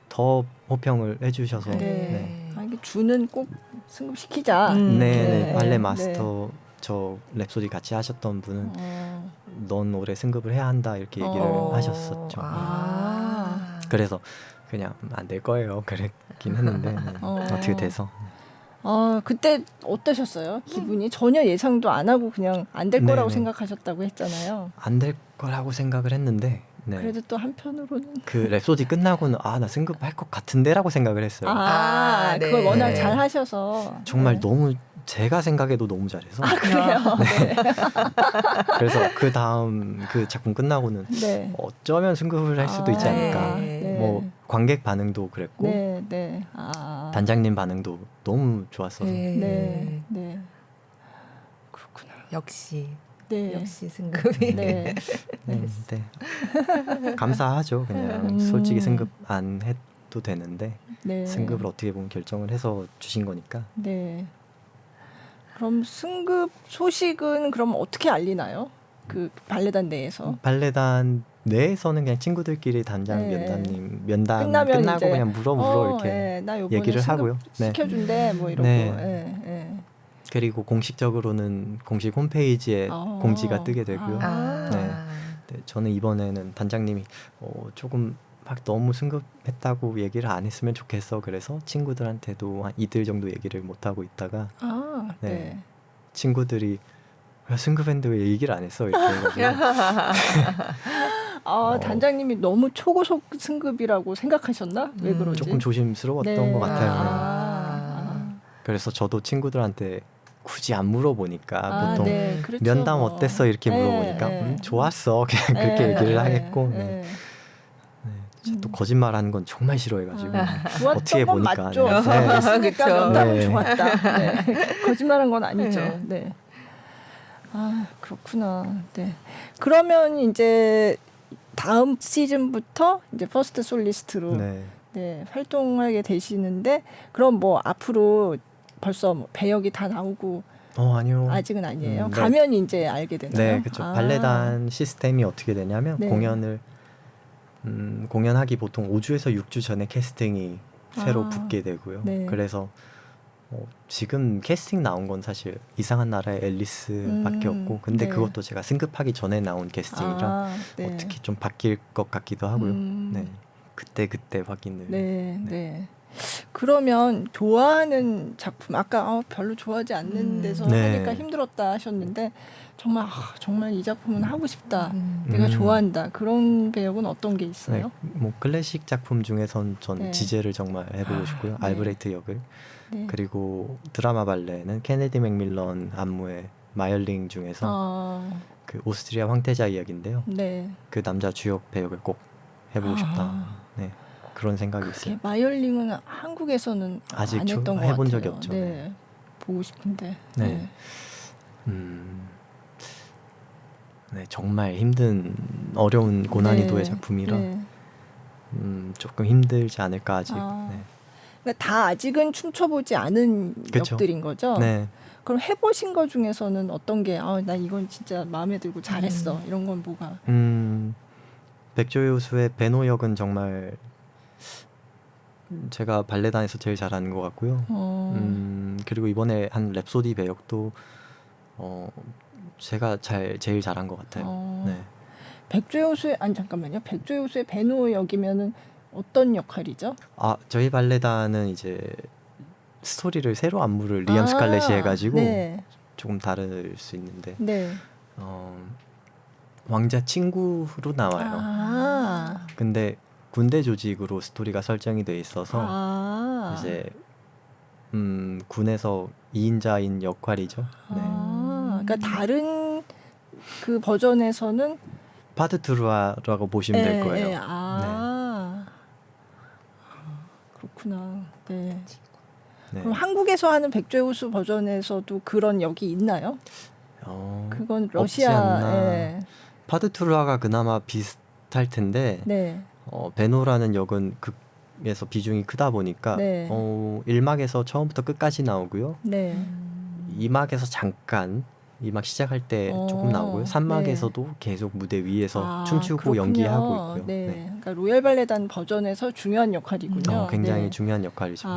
더 호평을 해주셔서 네. 네. 이게 주는 꼭 승급시키자. 네, 발레 마스터 저 랩소디 같이 하셨던 분은 넌 올해 승급을 해야 한다 이렇게 얘기를 하셨었죠. 그래서 그냥 안 될 거예요. 그랬긴 했는데 어떻게 돼서. 그때 어떠셨어요? 기분이 전혀 예상도 안 하고 그냥 안 될 거라고 생각하셨다고 했잖아요. 안 될 거라고 생각을 했는데 네. 그래도 또 한편으로는 그 랩소디 끝나고는 나 승급할 것 같은데라고 생각을 했어요. 네. 그걸 워낙 잘 하셔서 정말 너무 제가 생각해도 너무 잘해서. 그래요? 네. 그래서 그 다음 그 작품 끝나고는 어쩌면 승급을 할 수도 있지 않을까. 뭐 관객 반응도 그랬고 단장님 반응도 너무 좋았어서. 그렇구나. 역시 네. 역시 승급이. 네. 네. 감사하죠. 그냥 솔직히 승급 안 해도 되는데 네. 승급을 어떻게 보면 결정을 해서 주신 거니까. 네. 그럼 승급 소식은 그럼 어떻게 알리나요? 그 발레단 내에서? 발레단 내에서는 그냥 친구들끼리 단장 네. 면담 끝나면 끝나고 이제, 그냥 물어 이렇게 네, 나 요번에 얘기를 하고요. 네. 시켜준대 뭐 이러고. 네. 네. 네. 그리고 공식적으로는 공식 홈페이지에 공지가 뜨게 되고요. 아. 네, 저는 이번에는 단장님이 조금 막 너무 승급했다고 얘기를 안 했으면 좋겠어. 그래서 친구들한테도 한 이틀 정도 얘기를 못 하고 있다가 네. 네. 친구들이 야, 승급했는데 왜 얘기를 안 했어? 이렇게 해가지고 단장님이 너무 초고속 승급이라고 생각하셨나? 왜 그러지? 조금 조심스러웠던 네. 것 같아요. 그래서 저도 친구들한테 굳이 안 물어보니까 보통 네, 그렇죠. 면담 어땠어? 이렇게 네, 물어보니까 네. 좋았어. 그냥 그렇게 얘기를 하겠고 네. 또 거짓말하는 건 정말 싫어해가지고 좋았던 어떻게 건 보니까 맞죠. 네. 그러니까 그쵸. 면담은 네. 좋았다. 네. 거짓말한 건 아니죠. 네. 네. 그렇구나. 네. 그러면 이제 다음 시즌부터 이제 퍼스트 솔리스트로 네, 활동하게 되시는데 그럼 뭐 앞으로 벌써 뭐 배역이 다 나오고 아니요. 아직은 아니에요. 네. 가면 이제 알게 되나요? 네, 그렇죠. 발레단 시스템이 어떻게 되냐면 네. 공연하기 보통 5주에서 6주 전에 캐스팅이 새로 붙게 되고요. 네. 그래서 지금 캐스팅 나온 건 사실 이상한 나라의 앨리스밖에 없고 근데 네. 그것도 제가 승급하기 전에 나온 캐스팅이라 네. 어떻게 좀 바뀔 것 같기도 하고요. 네. 그때 확인을. 네. 그러면 좋아하는 작품 아까 별로 좋아하지 않는 데서 네. 하니까 힘들었다 하셨는데 정말 이 작품은 하고 싶다. 내가 좋아한다. 그런 배역은 어떤 게 있어요? 네, 뭐 클래식 작품 중에선 전 네. 지제를 정말 해보고 싶고요. 네. 알브레이트 역을. 네. 그리고 드라마 발레는 케네디 맥밀런 안무의 마이얼링 중에서 그 오스트리아 황태자 이야기인데요. 네. 그 남자 주역 배역을 꼭 해보고 싶다. 네, 그런 생각이 있어요. 마이얼링은 한국에서는 아직 안 했던 것 해본 같아요. 적이 없죠. 네. 보고 싶은데. 네. 네, 정말 힘든 어려운 고난이도의 네. 작품이라 네. 조금 힘들지 않을까 아직. 네. 그러니까 다 아직은 춤춰보지 않은 그쵸. 역들인 거죠. 네. 그럼 해보신 것 중에서는 어떤 게 나 이건 진짜 마음에 들고 잘했어. 이런 건 뭐가? 백조의 호수의 베노 역은 정말 제가 발레단에서 제일 잘하는 것 같고요. 그리고 이번에 한 랩소디 배역도 제가 제일 잘한 것 같아요. 네. 백조의 호수의 잠깐만요. 백조의 호수의 베노 역이면은 어떤 역할이죠? 저희 발레단은 이제 스토리를 새로 안무를 리암 스칼렛이 해가지고 네. 조금 다를 수 있는데 네. 왕자 친구로 나와요. 근데 군대 조직으로 스토리가 설정이 돼 있어서 이제 군에서 2인자인 역할이죠. 네. 그러니까 다른 그 버전에서는 파드투르아라고 보시면 될 거예요. 네. 그렇구나. 네. 네. 그럼 한국에서 하는 백조의 호수 버전에서도 그런 역이 있나요? 그건 없지 않나. 러시아에 파드투르아가 그나마 비슷할 텐데 네. 베노라는 역은 극에서 비중이 크다 보니까 네. 1막에서 처음부터 끝까지 나오고요. 네. 2막에서 잠깐 2막 시작할 때 조금 나오고요. 3막에서도 계속 무대 위에서 춤추고 그렇군요. 연기하고 있고요. 네. 네. 그러니까 로얄 발레단 버전에서 중요한 역할이군요. 굉장히 네. 중요한 역할이죠.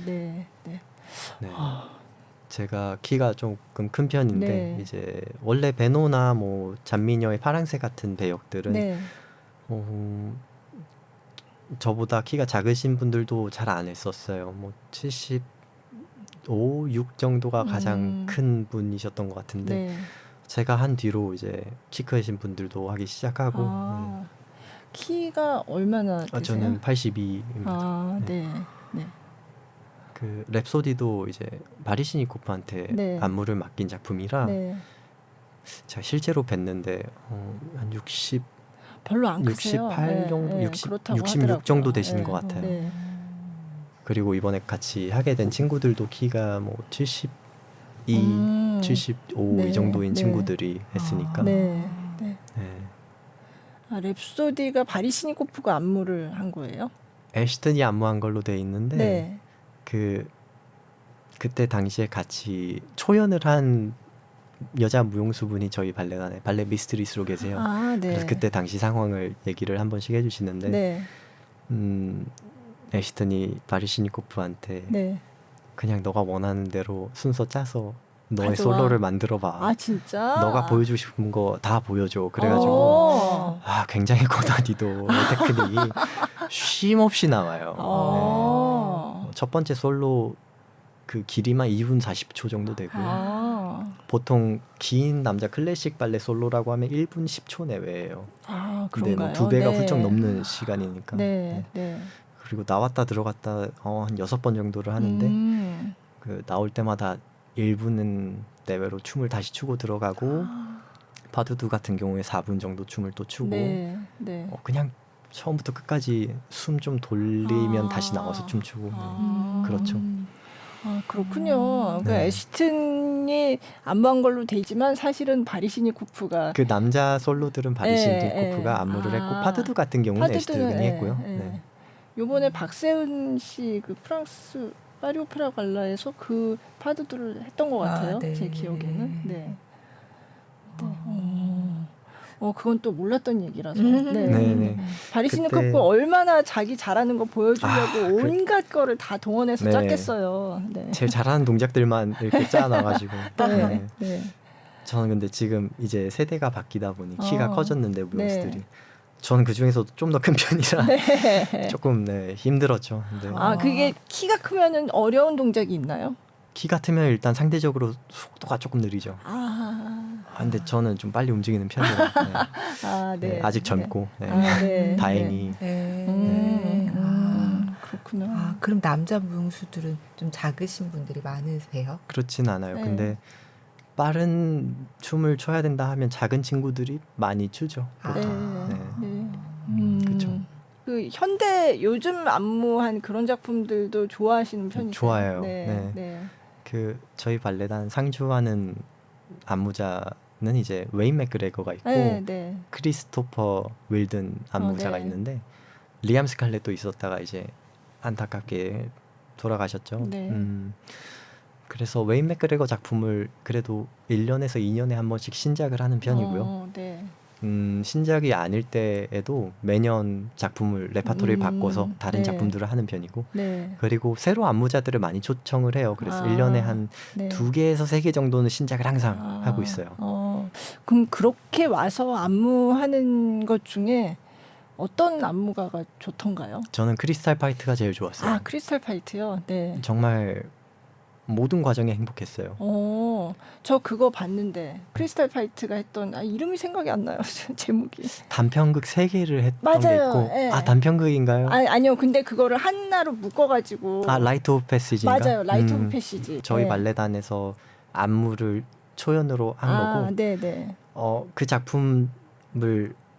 네. 네. 네. 제가 키가 조금 큰 편인데 네. 이제 원래 베노나 뭐 잔미녀의 파랑새 같은 배역들은 네. 저보다 키가 작으신 분들도 잘 안 했었어요. 뭐 75, 6 정도가 가장 큰 분이셨던 것 같은데 네. 제가 한 뒤로 이제 키 크신 분들도 하기 시작하고 키가 얼마나 되세요? 저는 82입니다. 네. 네. 그 랩소디도 이제 바리시니코프한테 네. 안무를 맡긴 작품이라 네. 제가 실제로 뵀는데 한 60, 별로 안 크세요. 68 정도, 네, 66 하더라고요. 정도 되시는 네. 것 같아요. 네. 그리고 이번에 같이 하게 된 친구들도 키가 뭐 72, 75 이 정도인 친구들이 했으니까. 네. 네. 랩소디가 바리시니코프가 안무를 한 거예요? 애쉬튼이 안무한 걸로 돼 있는데 네. 그때 당시에 같이 초연을 한 여자 무용수분이 저희 발레단에 발레 미스트리스로 계세요. 네. 그래서 그때 당시 상황을 얘기를 한 번씩 해주시는데 네. 애쉬튼이 바리시니코프한테 네. 그냥 너가 원하는 대로 순서 짜서 너의 가져와. 솔로를 만들어봐. 진짜? 너가 보여주고 싶은 거 다 보여줘. 그래가지고 굉장히 고난이도 테크닉이 쉼 없이 나와요. 네. 첫 번째 솔로 그 길이만 2분 40초 정도 되고요. 보통 긴 남자 클래식 발레 솔로라고 하면 1분 10초 내외예요. 근데 그런가요? 뭐 2배가 네. 훌쩍 넘는 시간이니까. 네. 네. 그리고 나왔다 들어갔다 한 6번 정도를 하는데 그 나올 때마다 1분은 내외로 춤을 다시 추고 들어가고 파두두 같은 경우에 4분 정도 춤을 또 추고 네. 네. 그냥 처음부터 끝까지 숨 좀 돌리면 다시 나와서 춤추고 그렇죠. 그렇군요. 그러니까 네. 애쉬튼이 안무한 걸로 돼 있지만 사실은 바리시니코프가 그 남자 솔로들은 바리시니코프가 안무를 했고 파두두 같은 경우는 애쉬튼이 했고요. 네. 요번에 박세은 씨 그 프랑스 파리 오페라 갈라에서 그 파두두를 했던 것 같아요. 네. 제 기억에는. 네. 그건 또 몰랐던 얘기라서. 네. 바리시니코프 그때- 얼마나 자기 잘하는 거 보여주려고 그- 온갖 거를 다 동원해서 네. 짰겠어요. 네. 제일 잘하는 동작들만 이렇게 짜놔가지고. 네. 네. 저는 근데 지금 이제 세대가 바뀌다 보니 키가 커졌는데 무용수들이 네. 저는 그 중에서도 좀 더 큰 편이라 네. 조금 힘들었죠. 근데 그게 키가 크면은 어려운 동작이 있나요? 키 같으면 일단 상대적으로 속도가 조금 느리죠. 근데 저는 좀 빨리 움직이는 편이라 네. 아직 젊고 네. 다행히 그렇구나. 그럼 남자 무용수들은 좀 작으신 분들이 많으세요? 그렇진 않아요. 네. 근데 빠른 춤을 춰야 된다 하면 작은 친구들이 많이 추죠. 보통. 네. 그렇죠. 그 현대 요즘 안무한 그런 작품들도 좋아하시는 편이세요? 좋아해요. 네. 네. 그 저희 발레단 상주하는 안무자는 이제 웨인 맥그레거가 있고 네. 크리스토퍼 윌든 안무자가 네. 있는데 리암 스칼렛도 있었다가 이제 안타깝게 돌아가셨죠. 네. 그래서 웨인 맥그레거 작품을 그래도 1년에서 2년에 한 번씩 신작을 하는 편이고요. 네. 신작이 아닐 때에도 매년 작품을 레파토리를 바꿔서 다른 네. 작품들을 하는 편이고 네. 그리고 새로 안무자들을 많이 초청을 해요. 그래서 1년에 한 네. 2개에서 3개 정도는 신작을 항상 하고 있어요. 그럼 그렇게 와서 안무하는 것 중에 어떤 안무가가 좋던가요? 저는 크리스탈 파이트가 제일 좋았어요. 크리스탈 파이트요? 네. 정말 모든 과정이 행복했어요. 저 그거 봤는데 크리스탈 파이트가 했던 이름이 생각이 안 나요. 제목이. 단편극 3개를 했던 맞아요. 게 있고 네. 단편극인가요? 아니요. 근데 그거를 하나로 묶어가지고. 라이트 오브 패시지인가? 맞아요. 라이트 오브 패시지. 저희 네. 발레단에서 안무를 초연으로 한 거고 네네. 그 작품을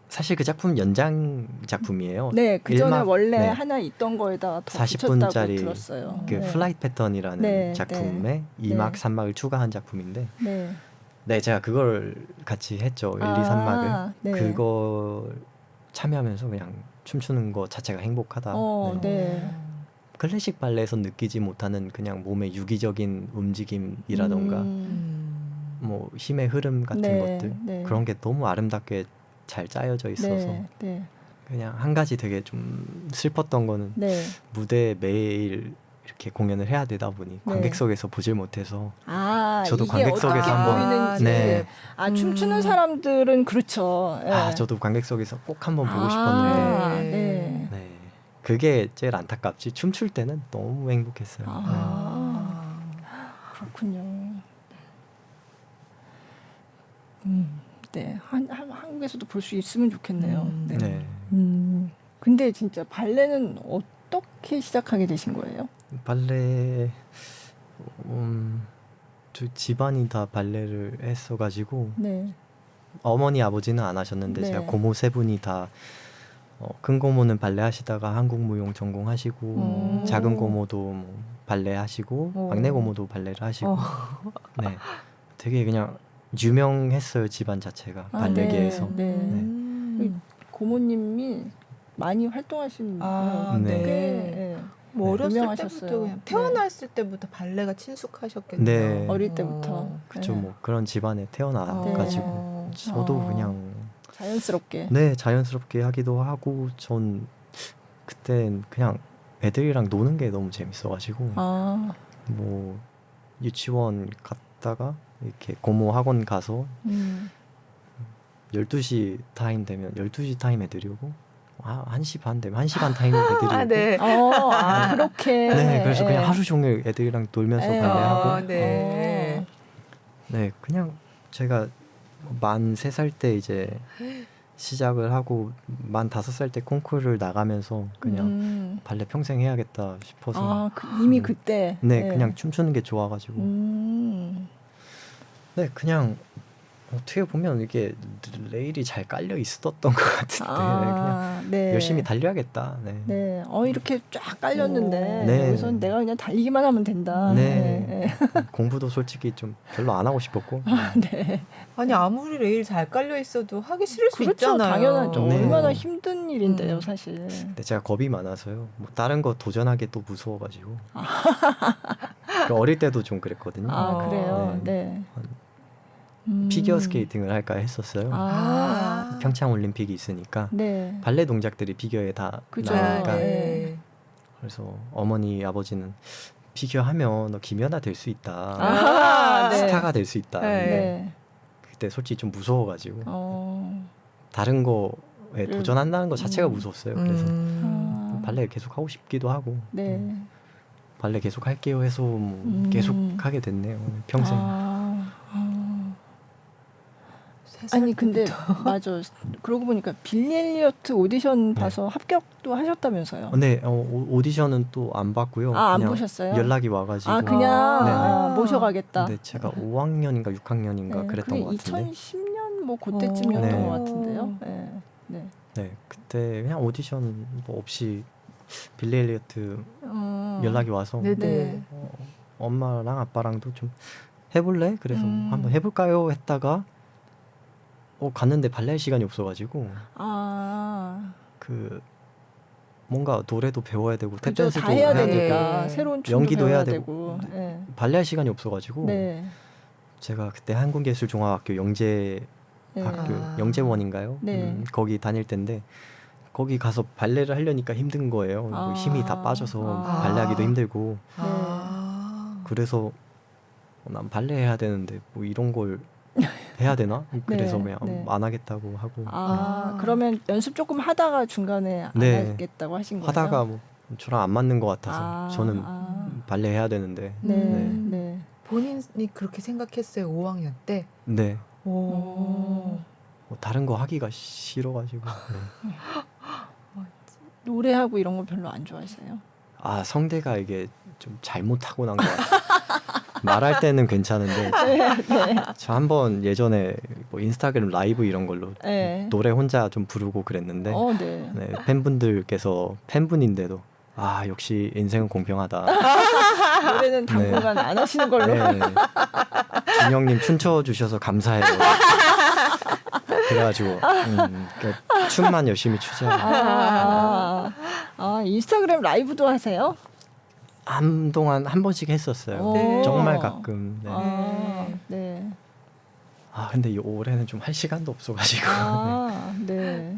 사실 그 작품 연장 작품이에요. 네, 그 전에 일막, 원래 네. 하나 있던 거에다가 더 40분짜리 붙였다고 들었어요. 그 플라이트 패턴이라는 네, 작품에 2막, 3막을 추가한 작품인데 네. 제가 그걸 같이 했죠. 1, 2, 3막을. 네. 그거 참여하면서 그냥 춤추는 거 자체가 행복하다. 네. 클래식 발레에서 느끼지 못하는 그냥 몸의 유기적인 움직임이라던가 뭐 힘의 흐름 같은 것들 그런 게 너무 아름답게 잘 짜여져 있어서 그냥 한 가지 되게 좀 슬펐던 거는 무대에 매일 이렇게 공연을 해야 되다 보니 관객석에서 보질 못해서 저도 이게 관객석에서 어떻게 한번 보이는지. 춤추는 사람들은 그렇죠. 저도 관객석에서 꼭 한번 보고 싶었는데 네. 그게 제일 안타깝지 춤출 때는 너무 행복했어요. 그렇군요. 네, 한국에서도 볼 수 있으면 좋겠네요. 네. 근데 진짜 발레는 어떻게 시작하게 되신 거예요? 발레 저 집안이 다 발레를 했어가지고 어머니 아버지는 안 하셨는데 제가 고모 세 분이 다 큰 고모는 발레 하시다가 한국무용 전공하시고 작은 고모도 뭐 발레 하시고 막내 고모도 발레를 하시고 되게 그냥 유명했어요. 집안 자체가 발레계에서. 고모님이 많이 활동하신 네. 꽤 뭐 어렸을 유명하셨어요. 때부터 그냥 태어났을 때부터 발레가 친숙하셨겠네요. 네. 어릴 때부터. 그쵸. 뭐 그런 집안에 태어나가지고 저도 그냥 자연스럽게. 네, 자연스럽게 하기도 하고 전 그땐 그냥 애들이랑 노는 게 너무 재밌어가지고 뭐 유치원 갔다가 이렇게 고모 학원 가서 12시 타임 되면 12시 타임 애들이 오고 1시 반 되면 1시 반 타임 애들이 오고 네. 그렇게. 네, 그래서 그냥 하루 종일 애들이랑 놀면서 발레하고 네. 네, 그냥 제가 만 3살 때 이제 시작을 하고 만 5살 때 콩쿠르를 나가면서 그냥 발레 평생 해야겠다 싶어서 이미 그때 네, 그냥 춤추는 게 좋아가지고 네, 그냥 어떻게 보면 이게 레일이 잘 깔려 있었던 것 같은데 그냥 열심히 달려야겠다. 네. 이렇게 쫙 깔렸는데 네. 여기서 내가 그냥 달리기만 하면 된다. 네. 공부도 솔직히 좀 별로 안 하고 싶었고. 네. 아니 아무리 레일 잘 깔려 있어도 하기 싫을 수 그렇죠, 있잖아요. 당연하죠. 네. 얼마나 힘든 일인데요, 사실. 근데 제가 겁이 많아서요. 뭐 다른 거 도전하기 또 무서워가지고. 그러니까 어릴 때도 좀 그랬거든요. 그래요. 네. 피겨 스케이팅을 할까 했었어요. 평창 올림픽이 있으니까 네. 발레 동작들이 피겨에 다 그죠. 나오니까. 네. 그래서 어머니 아버지는 피겨 하면 너 김연아 될 수 있다. 네. 스타가 될 수 있다. 네. 그때 솔직히 좀 무서워가지고 다른 거에 도전한다는 것 자체가 무서웠어요. 그래서 발레 계속 하고 싶기도 하고 네. 발레 계속 할게요 해서 뭐 계속 하게 됐네요. 평생. 아니 근데 맞아. 그러고 보니까 빌리 엘리어트 오디션 봐서 합격도 하셨다면서요? 네, 오디션은 또 안 봤고요. 안 그냥 보셨어요? 연락이 와가지고. 그냥 모셔가겠다. 근데 제가 5학년인가 6학년인가 그랬던 것 같은데. 2010년 뭐 그때쯤이었던 네. 것 같은데요. 네. 네, 그때 그냥 오디션 뭐 없이 빌리 엘리어트 연락이 와서 네네. 엄마랑 아빠랑도 좀 해볼래? 그래서 한번 해볼까요? 했다가 갔는데 발레 할 시간이 없어가지고 그 뭔가 노래도 배워야 되고 그죠, 탭댄스도 다 해야 되고 되니까 새로운 춤도 연기도 해야 배워야 되고 네. 발레 할 시간이 없어가지고 제가 그때 한국예술종합학교 영재학교 영재원인가요? 거기 다닐 때인데 거기 가서 발레를 하려니까 힘든 거예요. 뭐 힘이 다 빠져서 발레하기도 힘들고 그래서 난 발레 해야 되는데 뭐 이런 걸 해야 되나? 그래서 그냥 안 하겠다고 하고. 그러면 연습 조금 하다가 중간에 안 하겠다고 하신 거예요? 하다가 뭐 저랑 안 맞는 것 같아서 저는 발레 해야 되는데. 본인이 그렇게 생각했어요. 5학년 때. 네. 오. 뭐 다른 거 하기가 싫어가지고. 노래하고 이런 거 별로 안 좋아하세요? 성대가 이게 좀 잘못하고 난 것 같아요. 말할 때는 괜찮은데 저 한번 예전에 뭐 인스타그램 라이브 이런 걸로 노래 혼자 좀 부르고 그랬는데 팬분들께서 팬분인데도 역시 인생은 공평하다. 노래는 당분간 안 하시는 걸로. 준영님 춤춰 주셔서 감사해요. 그래가지고 춤만 열심히 추자. 인스타그램 라이브도 하세요? 한동안 한 번씩 했었어요. 정말 가끔. 근데 올해는 좀 할 시간도 없어가지고. 네.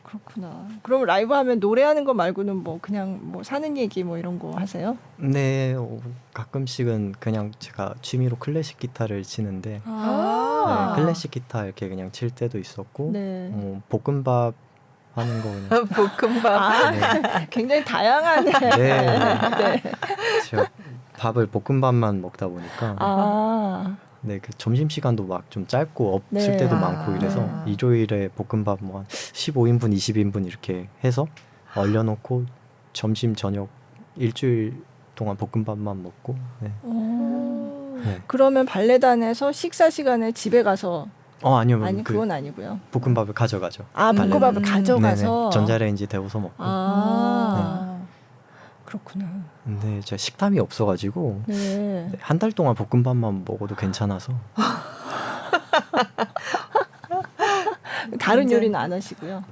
그렇구나. 그럼 라이브 하면 노래하는 거 말고는 뭐 그냥 뭐 사는 얘기 뭐 이런 거 하세요? 네, 가끔씩은 그냥 제가 취미로 클래식 기타를 치는데 클래식 기타 이렇게 그냥 칠 때도 있었고 볶음밥 하는 거 그냥 볶음밥. 굉장히 다양하네. 제가 밥을 볶음밥만 먹다 보니까 그 점심 시간도 막 좀 짧고 없을 때도 많고 이래서 일요일에 볶음밥 뭐 한 15인분, 20인분 이렇게 해서 얼려놓고 점심 저녁 일주일 동안 볶음밥만 먹고. 그러면 발레단에서 식사 시간에 집에 가서 아니요. 그건 아니고요. 볶음밥을 가져가죠. 볶음밥을 가져가서 전자레인지 데워서 먹고. 그렇구나. 근데 제가 식탐이 없어가지고 네. 한 달 동안 볶음밥만 먹어도 괜찮아서. 다른 요리는 안 하시고요.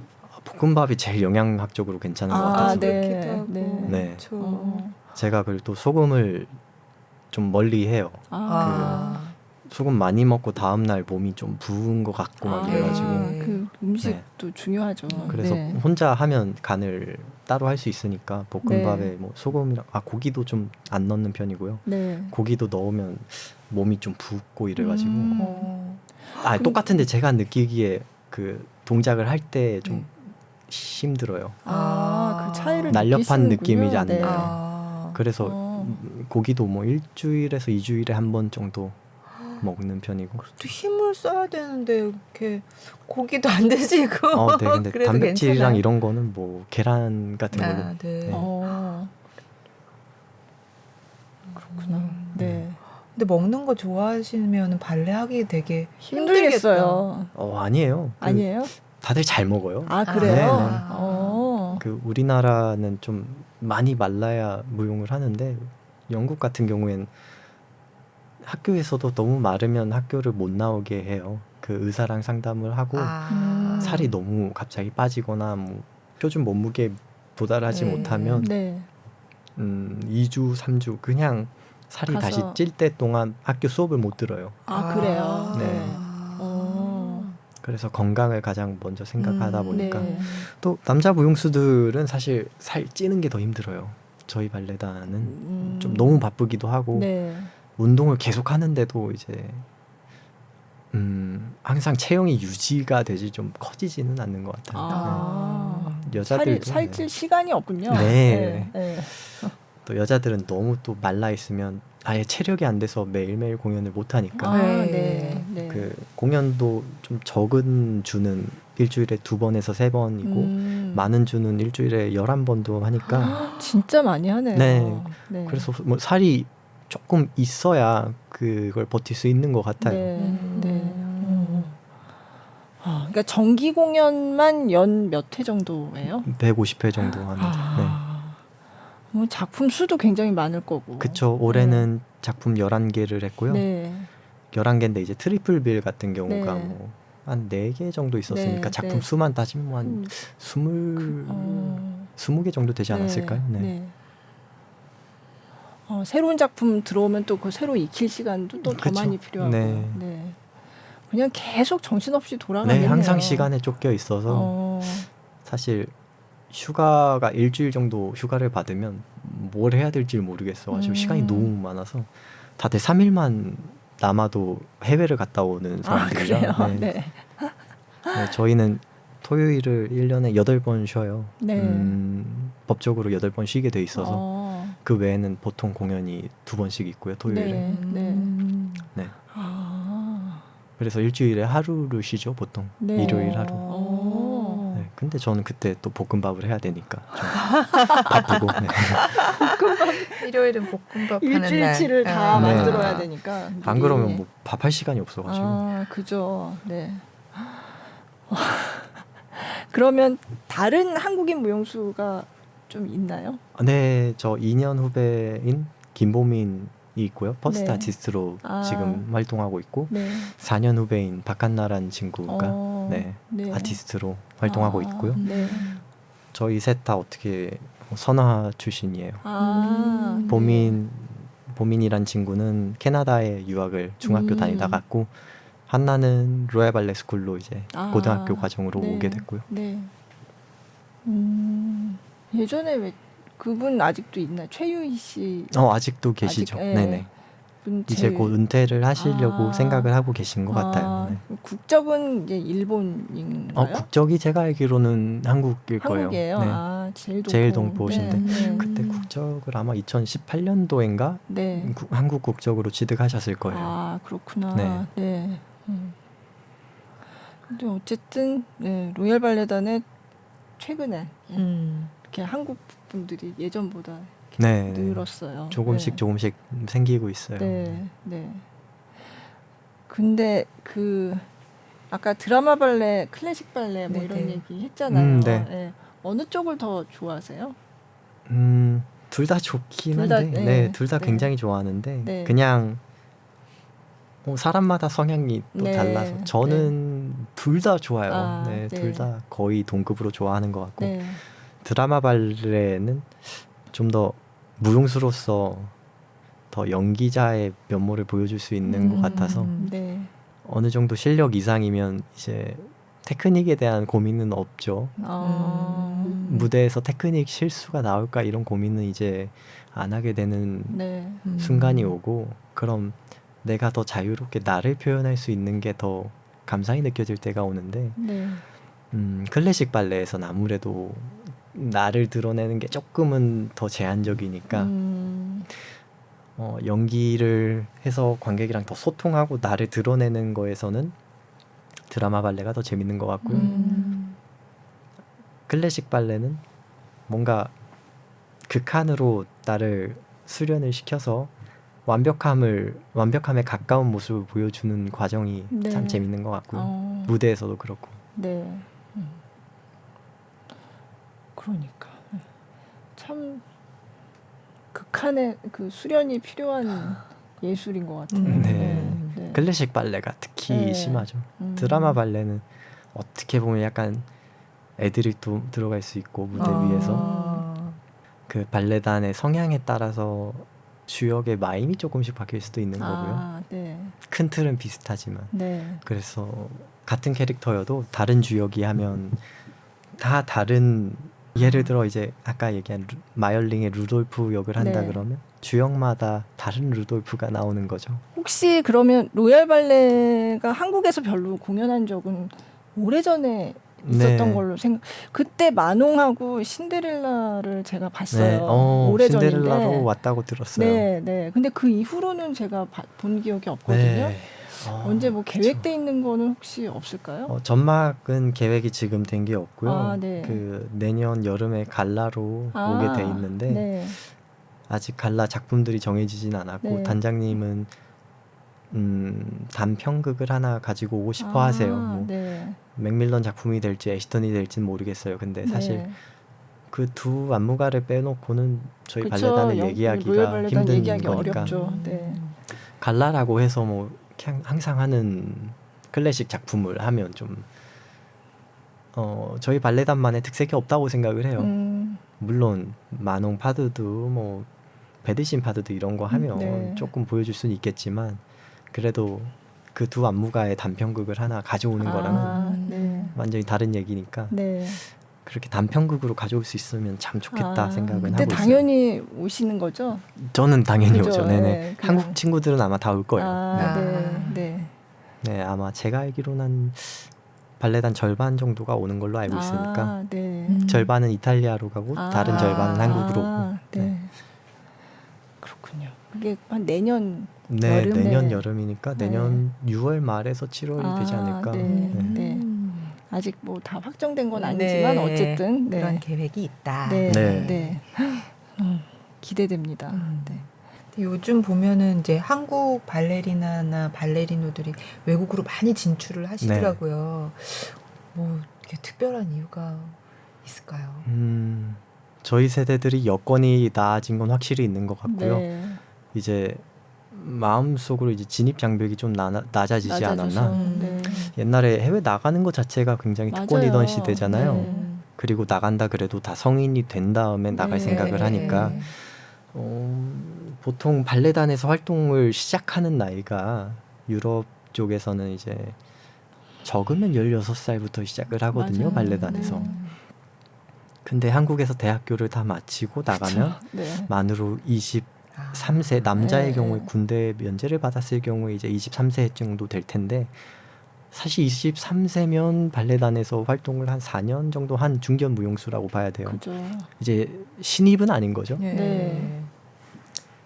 볶음밥이 제일 영양학적으로 괜찮은 것 같아서. 네. 네. 그렇죠. 제가 그리고 또 소금을 좀 멀리 해요. 소금 많이 먹고 다음 날 몸이 좀 부은 것 같고 막 이래가지고. 그 음식도 중요하죠. 그래서 혼자 하면 간을 따로 할 수 있으니까 볶음밥에 뭐 소금이랑 고기도 좀 안 넣는 편이고요. 고기도 넣으면 몸이 좀 붓고 이래가지고. 똑같은데 제가 느끼기에 그 동작을 할 때 좀 힘들어요. 그 차이를 날렵한 느끼시는군요. 느낌이지 않나요? 그래서 고기도 뭐 일주일에서 2주일에 한 번 정도 먹는 편이고. 또 힘을 써야 되는데 이렇게 고기도 안 드시고. 네, 근데 그래도 단백질이랑 괜찮아요? 이런 거는 뭐 계란 같은 걸로. 네. 그렇구나. 네. 근데 먹는 거 좋아하시면 발레하기 되게 힘들겠어요. 아니에요. 아니에요? 다들 잘 먹어요. 그래요? 그 우리나라는 좀 많이 말라야 무용을 하는데 영국 같은 경우엔 학교에서도 너무 마르면 학교를 못 나오게 해요. 그 의사랑 상담을 하고 살이 너무 갑자기 빠지거나 뭐 표준 몸무게 도달하지 못하면 2주, 3주 그냥 살이 가서. 다시 찔 때 동안 학교 수업을 못 들어요. 그래요? 네. 그래서 건강을 가장 먼저 생각하다 보니까 또 남자 무용수들은 사실 살 찌는 게 더 힘들어요. 저희 발레단은 좀 너무 바쁘기도 하고 운동을 계속 하는데도 이제 항상 체형이 유지가 되지 좀 커지지는 않는 것 같아요. 여자들도 살찔 시간이 없군요. 또 여자들은 너무 또 말라 있으면 아예 체력이 안 돼서 매일매일 공연을 못 하니까 그 공연도 좀 적은 주는 일주일에 2번에서 3번이고 많은 주는 일주일에 11번도 하니까 진짜 많이 하네요. 그래서 뭐 살이 조금 있어야 그걸 버틸 수 있는 것 같아요. 그러니까 정기 공연만 연 몇 회 정도예요? 150회 정도 하는. 뭐 작품 수도 굉장히 많을 거고. 그쵸. 올해는 작품 11개를 했고요. 11개인데 이제 트리플 빌 같은 경우가 뭐 한 4개 정도 있었으니까 작품 수만 따지면 뭐 한 20개 정도 되지 않았을까요? 새로운 작품 들어오면 또 그 새로 익힐 시간도 또 더 많이 필요하고. 그냥 계속 정신없이 돌아가겠네요. 항상 시간에 쫓겨 있어서 사실 휴가가 일주일 정도 휴가를 받으면 뭘 해야 될지 모르겠어가지고 시간이 너무 많아서 다들 3일만 남아도 해외를 갔다 오는 사람들이라. 저희는 토요일을 1년에 8번 쉬어요. 법적으로 8번 쉬게 돼 있어서 그 외에는 보통 공연이 2번씩 있고요. 토요일에. 그래서 일주일에 하루를 쉬죠. 보통 일요일 하루. 근데 저는 그때 또 볶음밥을 해야 되니까 좀 바쁘고. 일요일은 볶음밥 하는 날. 일주일치를 다 만들어야 되니까. 안 그러면 뭐 밥할 시간이 없어가지고. 그죠. 그러면 다른 한국인 무용수가 좀 있나요? 저 2년 후배인 김보민이 있고요. 퍼스트 아티스트로 지금 활동하고 있고 4년 후배인 박한나라는 친구가 아티스트로 활동하고 있고요. 저희 셋 다 어떻게 선화 출신이에요. 보민이란 친구는 캐나다에 유학을 중학교 다니다 갔고 한나는 로얄 발레 스쿨로 이제 고등학교 과정으로 오게 됐고요. 예전에 왜 그분 아직도 있나? 최유희 씨. 아직도 계시죠. 네네. 이제 곧 은퇴를 하시려고 생각을 하고 계신 것 같아요. 국적은 이제 일본인가요? 국적이 제가 알기로는 한국일 거예요. 한국이에요. 제일 동포신데 그때 국적을 아마 2018년도인가 한국 국적으로 취득하셨을 거예요. 그렇구나. 근데 어쨌든 로얄 발레단에 최근에 이렇게 한국 분들이 예전보다 늘었어요. 조금씩 생기고 있어요. 근데 그 아까 드라마 발레, 클래식 발레 뭐 이런 얘기 했잖아요. 어느 쪽을 더 좋아하세요? 둘 다 좋긴 둘 다, 한데, 네. 둘 다 네. 굉장히 좋아하는데 네. 그냥 사람마다 성향이 또 네. 달라서 저는 둘 다 좋아요. 네. 둘 다 거의 동급으로 좋아하는 것 같고 네. 드라마 발레는 좀 더 무용수로서 더 연기자의 면모를 보여줄 수 있는 것 같아서 네. 어느 정도 실력 이상이면 이제 테크닉에 대한 고민은 없죠. 무대에서 테크닉 실수가 나올까 이런 고민은 이제 안 하게 되는 네. 순간이 오고 그럼 내가 더 자유롭게 나를 표현할 수 있는 게 더 감사히 느껴질 때가 오는데 네. 클래식 발레에서는 아무래도 나를 드러내는 게 조금은 더 제한적이니까 연기를 해서 관객이랑 더 소통하고 나를 드러내는 거에서는 드라마 발레가 더 재밌는 것 같고요. 클래식 발레는 뭔가 극한으로 나를 수련을 시켜서 완벽함에 가까운 모습을 보여주는 과정이 네. 참 재밌는 것 같고요. 무대에서도 그렇고. 네. 그러니까 참 극한의 그 수련이 필요한 예술인 것 같아요. 네. 클래식 발레가 특히 심하죠. 드라마 발레는 어떻게 보면 약간 애들이 또 들어갈 수 있고 무대 위에서 그 발레단의 성향에 따라서 주역의 마임이 조금씩 바뀔 수도 있는 거고요. 네. 큰 틀은 비슷하지만 네. 그래서 같은 캐릭터여도 다른 주역이 하면 다 다른 예를 들어 이제 아까 얘기한 마열링의 루돌프 역을 한다 네. 그러면 주역마다 다른 루돌프가 나오는 거죠. 혹시 그러면 로얄 발레가 한국에서 별로 공연한 적은 오래전에 있었던 네. 걸로 생각. 그때 마농하고 신데렐라를 제가 봤어요. 네. 오래전인데. 신데렐라로 왔다고 들었어요. 네, 네. 근데 그 이후로는 제가 본 기억이 없거든요. 네. 언제 뭐 그쵸. 계획돼 있는 거는 혹시 없을까요? 전막은 계획이 지금 된 게 없고요. 네. 그 내년 여름에 갈라로 오게 돼 있는데 네. 아직 갈라 작품들이 정해지진 않았고 네. 단장님은 단편극을 하나 가지고 오고 싶어 하세요. 뭐 네. 맥밀런 작품이 될지 애시턴이 될지는 모르겠어요. 근데 사실 네. 그 두 안무가를 빼놓고는 저희 그쵸. 발레단을 로얄 얘기하기가 발레단 힘든 얘기하기 거니까 어렵죠. 네. 갈라라고 해서 뭐 그냥 항상 하는 클래식 작품을 하면 좀 저희 발레단만의 특색이 없다고 생각을 해요. 물론 마농 파드도 뭐 베드신 파드도 이런 거 하면 네. 조금 보여줄 수는 있겠지만 그래도 그 두 안무가의 단편극을 하나 가져오는 거랑은 네. 완전히 다른 얘기니까 네. 그렇게 단편극으로 가져올 수 있으면 참 좋겠다 생각은 그때 하고 있어요. 당연히 오시는 거죠? 저는 당연히 그죠? 오죠. 네네. 네, 그냥. 한국 친구들은 아마 다 올 거예요. 네. 네. 네, 아마 제가 알기로는 한 발레단 절반 정도가 오는 걸로 알고 있으니까 네. 절반은 이탈리아로 가고 다른 절반은 한국으로 오고. 네. 그렇군요. 그게 한 내년 네, 여름에. 내년 여름이니까 내년 6월 말에서 7월이 되지 않을까. 네. 네. 네. 아직 뭐 다 확정된 건 아니지만 어쨌든 그런 계획이 있다. 네. 네. 네. 기대됩니다. 네. 요즘 보면은 이제 한국 발레리나나 발레리노들이 외국으로 많이 진출을 하시더라고요. 뭐 이렇게 특별한 이유가 있을까요? 저희 세대들이 여건이 나아진 건 확실히 있는 것 같고요. 네. 이제 마음속으로 이제 진입 장벽이 좀 낮아지지 않았나. 네. 옛날에 해외 나가는 것 자체가 굉장히 맞아요. 특권이던 시대잖아요. 네. 그리고 나간다 그래도 다 성인이 된 다음에 나갈 네. 생각을 하니까 보통 발레단에서 활동을 시작하는 나이가 유럽 쪽에서는 이제 적으면 16살부터 시작을 하거든요. 맞아요. 발레단에서. 네. 근데 한국에서 대학교를 다 마치고 나가면 네. 만으로 23세 남자의 네. 경우에 군대 면제를 받았을 경우에 이제 23세 정도 될 텐데 사실 23세면 발레단에서 활동을 한 4년 정도 한 중견 무용수라고 봐야 돼요. 그죠. 이제 신입은 아닌 거죠. 네.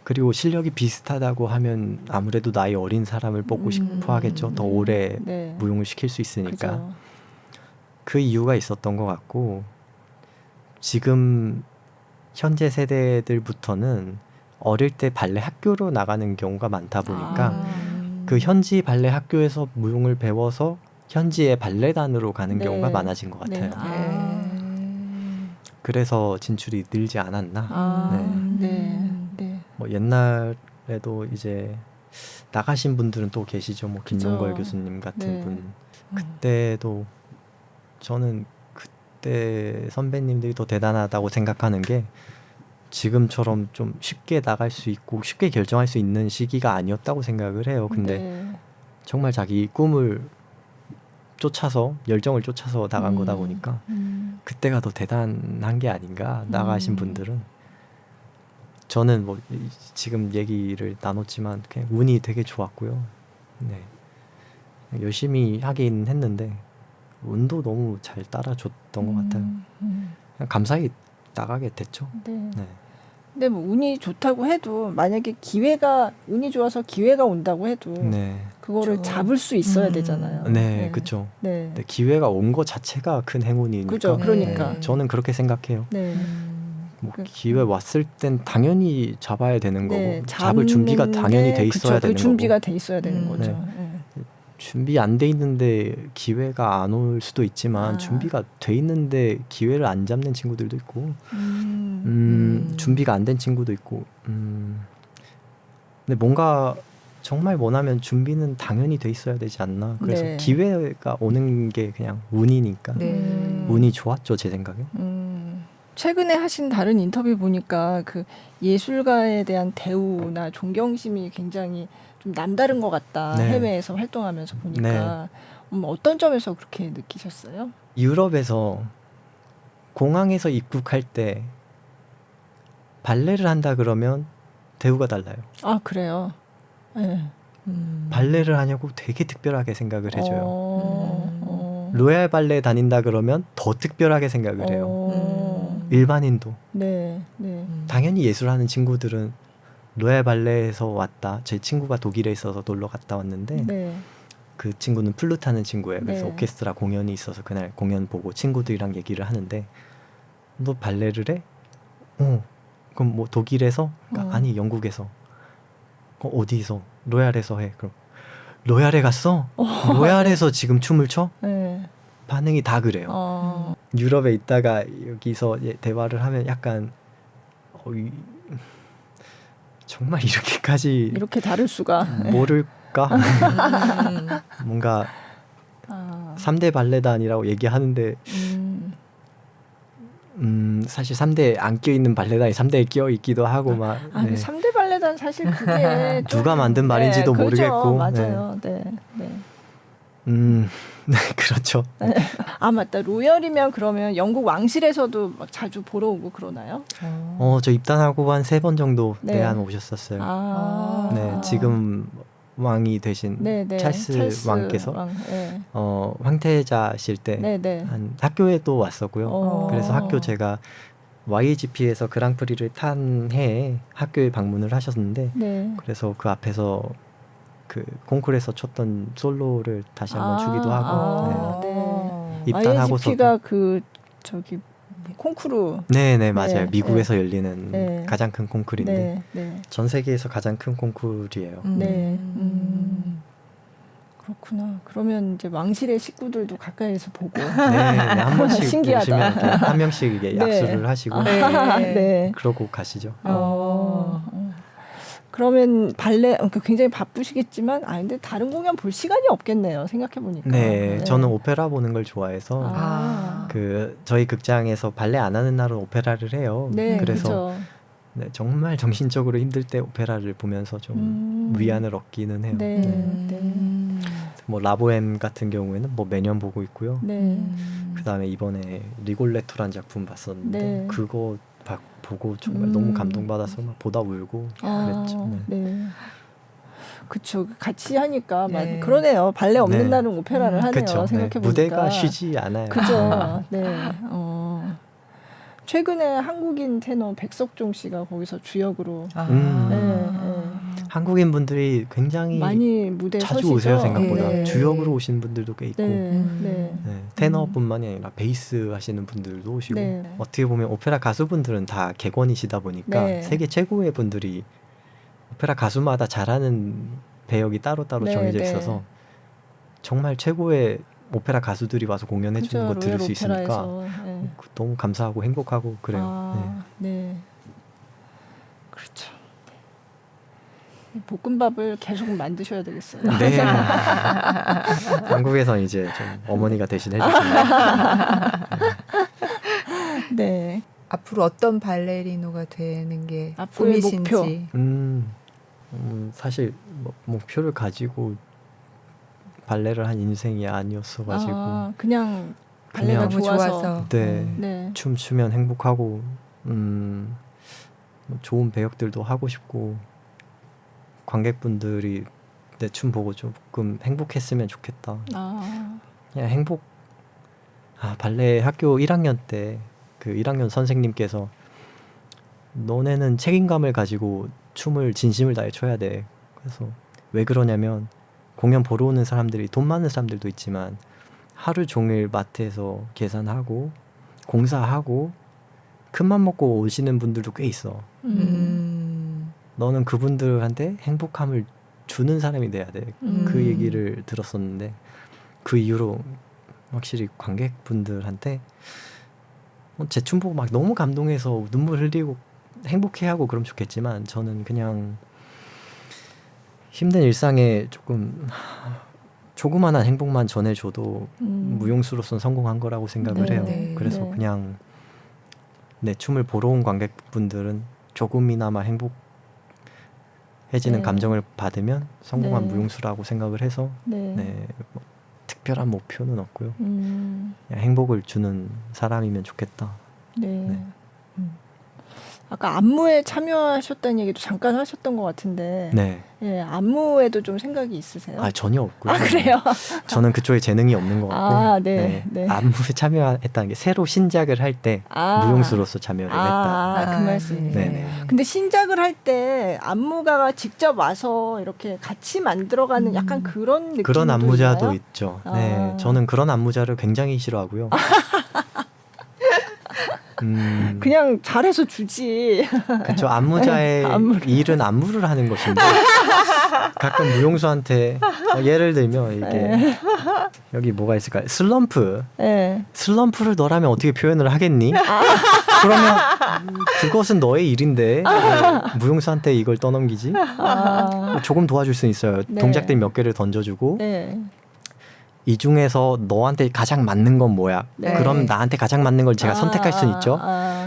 그리고 실력이 비슷하다고 하면 아무래도 나이 어린 사람을 뽑고 싶어 하겠죠. 더 오래 네. 무용을 시킬 수 있으니까. 그죠. 그 이유가 있었던 것 같고 지금 현재 세대들부터는 어릴 때 발레 학교로 나가는 경우가 많다 보니까 그 현지 발레 학교에서 무용을 배워서 현지의 발레단으로 가는 네. 경우가 많아진 것 같아요. 네. 그래서 진출이 늘지 않았나. 뭐 옛날에도 이제 나가신 분들은 또 계시죠. 뭐 김동걸 교수님 같은 분. 그때도 저는 그때 선배님들이 더 대단하다고 생각하는 게 지금처럼 좀 쉽게 나갈 수 있고 쉽게 결정할 수 있는 시기가 아니었다고 생각을 해요. 근데 정말 자기 꿈을 쫓아서 열정을 쫓아서 나간 거다 보니까 그때가 더 대단한 게 아닌가. 나가신 분들은 저는 뭐 지금 얘기를 나눴지만 그냥 운이 되게 좋았고요. 네. 열심히 하긴 했는데 운도 너무 잘 따라줬던 것 같아요. 그냥 감사히 나가게 됐죠. 네. 네. 근데 뭐 운이 좋다고 해도 만약에 운이 좋아서 기회가 온다고 해도 네. 그거를 잡을 수 있어야 되잖아요. 네, 그렇죠. 네. 네, 기회가 온 것 자체가 큰 행운이니까. 그죠, 그러니까. 네, 저는 그렇게 생각해요. 네. 뭐 기회 왔을 땐 당연히 잡아야 되는 네, 거고 잡을 준비가 당연히 돼 있어야 되는 그 준비가 거고. 돼 있어야 되는 거죠. 네. 준비 안 돼 있는데 기회가 안 올 수도 있지만 준비가 돼 있는데 기회를 안 잡는 친구들도 있고 준비가 안 된 친구도 있고 근데 뭔가 정말 원하면 준비는 당연히 돼 있어야 되지 않나. 그래서 네. 기회가 오는 게 그냥 운이니까 운이 좋았죠, 제 생각에. 최근에 하신 다른 인터뷰 보니까 그 예술가에 대한 대우나 존경심이 굉장히 좀 남다른 것 같다. 네. 해외에서 활동하면서 보니까 어떤 점에서 그렇게 느끼셨어요? 유럽에서 공항에서 입국할 때 발레를 한다 그러면 대우가 달라요. 아, 그래요? 네. 발레를 하냐고 되게 특별하게 생각을 해줘요. 로얄 발레 다닌다 그러면 더 특별하게 생각을 해요. 일반인도. 네. 당연히 예술하는 친구들은 로얄 발레에서 왔다. 제 친구가 독일에 있어서 놀러 갔다 왔는데 그 친구는 플루트 하는 친구예요. 그래서 오케스트라 공연이 있어서 그날 공연 보고 친구들이랑 얘기를 하는데 너 발레를 해? 그럼 뭐 독일에서? 그러니까 아니 영국에서. 어디서? 로얄에서 해. 그럼 로얄에 갔어? 로얄에서 지금 춤을 춰? 네. 반응이 다 그래요. 유럽에 있다가 여기서 대화를 하면 약간 정말 이렇게까지 이렇게 다를 수가. 모를까? 뭔가 3대 발레단이라고 얘기하는데 사실 3대에 안 껴있는 발레단이 3대에 껴있기도 하고 막. 네. 3대 발레단 사실 그게 누가 만든 말인지도 모르겠고. 맞아요. 네. 네, 그렇죠. 아, 맞다. 로열이면 그러면 영국 왕실에서도 막 자주 보러 오고 그러나요? 저 입단하고 한 3번 정도 대한 오셨었어요. 네, 지금 왕이 되신 찰스 왕께서 황태자실 때 한 학교에도 왔었고요. 그래서 학교 제가 YGP에서 그랑프리를 탄 해에 학교에 방문을 하셨는데 그래서 그 앞에서 그 콩쿠르에서 쳤던 솔로를 다시 한번 추기도 하고 입단하고서 YGP가 그 저기 콩쿠르. 네, 맞아요. 미국에서 열리는 가장 큰 콩쿠르인데 전 세계에서 가장 큰 콩쿠르예요. 그렇구나. 그러면 이제 왕실의 식구들도 가까이에서 보고. 네, 한 번씩 신기하다. 오시면 이렇게 한 명씩 이게 약수를 하시고 그러고 가시죠. 그러면 발레 굉장히 바쁘시겠지만 근데 다른 공연 볼 시간이 없겠네요. 생각해 보니까. 네, 저는 오페라 보는 걸 좋아해서 그 저희 극장에서 발레 안 하는 날은 오페라를 해요. 그래서 네, 정말 정신적으로 힘들 때 오페라를 보면서 좀 위안을 얻기는 해요. 뭐 라보엠 같은 경우에는 뭐 매년 보고 있고요. 그다음에 이번에 리골레토란 작품 봤었는데 그거 보고 정말 너무 감동받아서 막 보다 울고 그랬죠. 그쵸. 같이 하니까 그러네요. 발레 없는 날은 오페라를 하네요. 생각해보니까. 무대가 쉬지 않아요. 그죠. 최근에 한국인 테너 백석종 씨가 거기서 주역으로 한국인 분들이 굉장히 많이 무대에 자주 서시죠? 오세요. 생각보다 주역으로 오신 분들도 꽤 있고 테너뿐만이 아니라 베이스 하시는 분들도 오시고 어떻게 보면 오페라 가수분들은 다 객원이시다 보니까 세계 최고의 분들이 오페라 가수마다 잘하는 배역이 따로따로 정해져 있어서 정말 최고의 오페라 가수들이 와서 공연해 주는 거 들을 수 있으니까 네. 너무 감사하고 행복하고 그래요. 네. 그렇죠. 볶음밥을 계속 만드셔야 되겠어요. 네. 한국에서 이제 좀 어머니가 대신 해주시면. 네. 앞으로 어떤 발레리노가 되는 게 앞으로의 꿈이신지. 사실 목표를 가지고 발레를 한 인생이 아니었어가지고 그냥 발레가 좋아서. 네. 춤추면 행복하고 좋은 배역들도 하고 싶고 관객분들이 내 춤 보고 조금 행복했으면 좋겠다. 그냥 발레 학교 1학년 때 그 1학년 선생님께서 너네는 책임감을 가지고 춤을 진심을 다해 춰야 돼. 그래서 왜 그러냐면 공연 보러 오는 사람들이 돈 많은 사람들도 있지만 하루 종일 마트에서 계산하고 공사하고 큰맘 먹고 오시는 분들도 꽤 있어. 너는 그분들한테 행복함을 주는 사람이 돼야 돼. 그 얘기를 들었었는데 그 이후로 확실히 관객분들한테 제 춤 보고 막 너무 감동해서 눈물 흘리고 행복해하고 그럼 좋겠지만 저는 그냥 힘든 일상에 조금 조그만한 행복만 전해줘도 무용수로서는 성공한 거라고 생각을 해요. 그래서 그냥 내 춤을 보러 온 관객분들은 조금이나마 행복해지는 감정을 받으면 성공한 무용수라고 생각을 해서 특별한 목표는 없고요. 그냥 행복을 주는 사람이면 좋겠다. 아까 안무에 참여하셨다는 얘기도 잠깐 하셨던 것 같은데 안무에도 좀 생각이 있으세요? 전혀 없고요. 그래요? 저는 그쪽에 재능이 없는 것 같고 안무에 참여했다는 게 새로 신작을 할 때 무용수로서 참여를 했다. 그 말씀이네요. 근데 신작을 할 때 안무가가 직접 와서 이렇게 같이 만들어가는 약간 그런 느낌도 그런 안무자도 있나요? 있죠. 저는 그런 안무자를 굉장히 싫어하고요. 그냥 잘해서 주지. 그렇죠. 안무자의 일은 안무를 하는 것인데 가끔 무용수한테 예를 들면 이게 여기 뭐가 있을까요? 슬럼프를 너라면 어떻게 표현을 하겠니? 그러면 그것은 너의 일인데 무용수한테 이걸 떠넘기지? 조금 도와줄 수는 있어요. 동작들 몇 개를 던져주고 이 중에서 너한테 가장 맞는 건 뭐야? 그럼 나한테 가장 맞는 걸 제가 선택할 수는 있죠.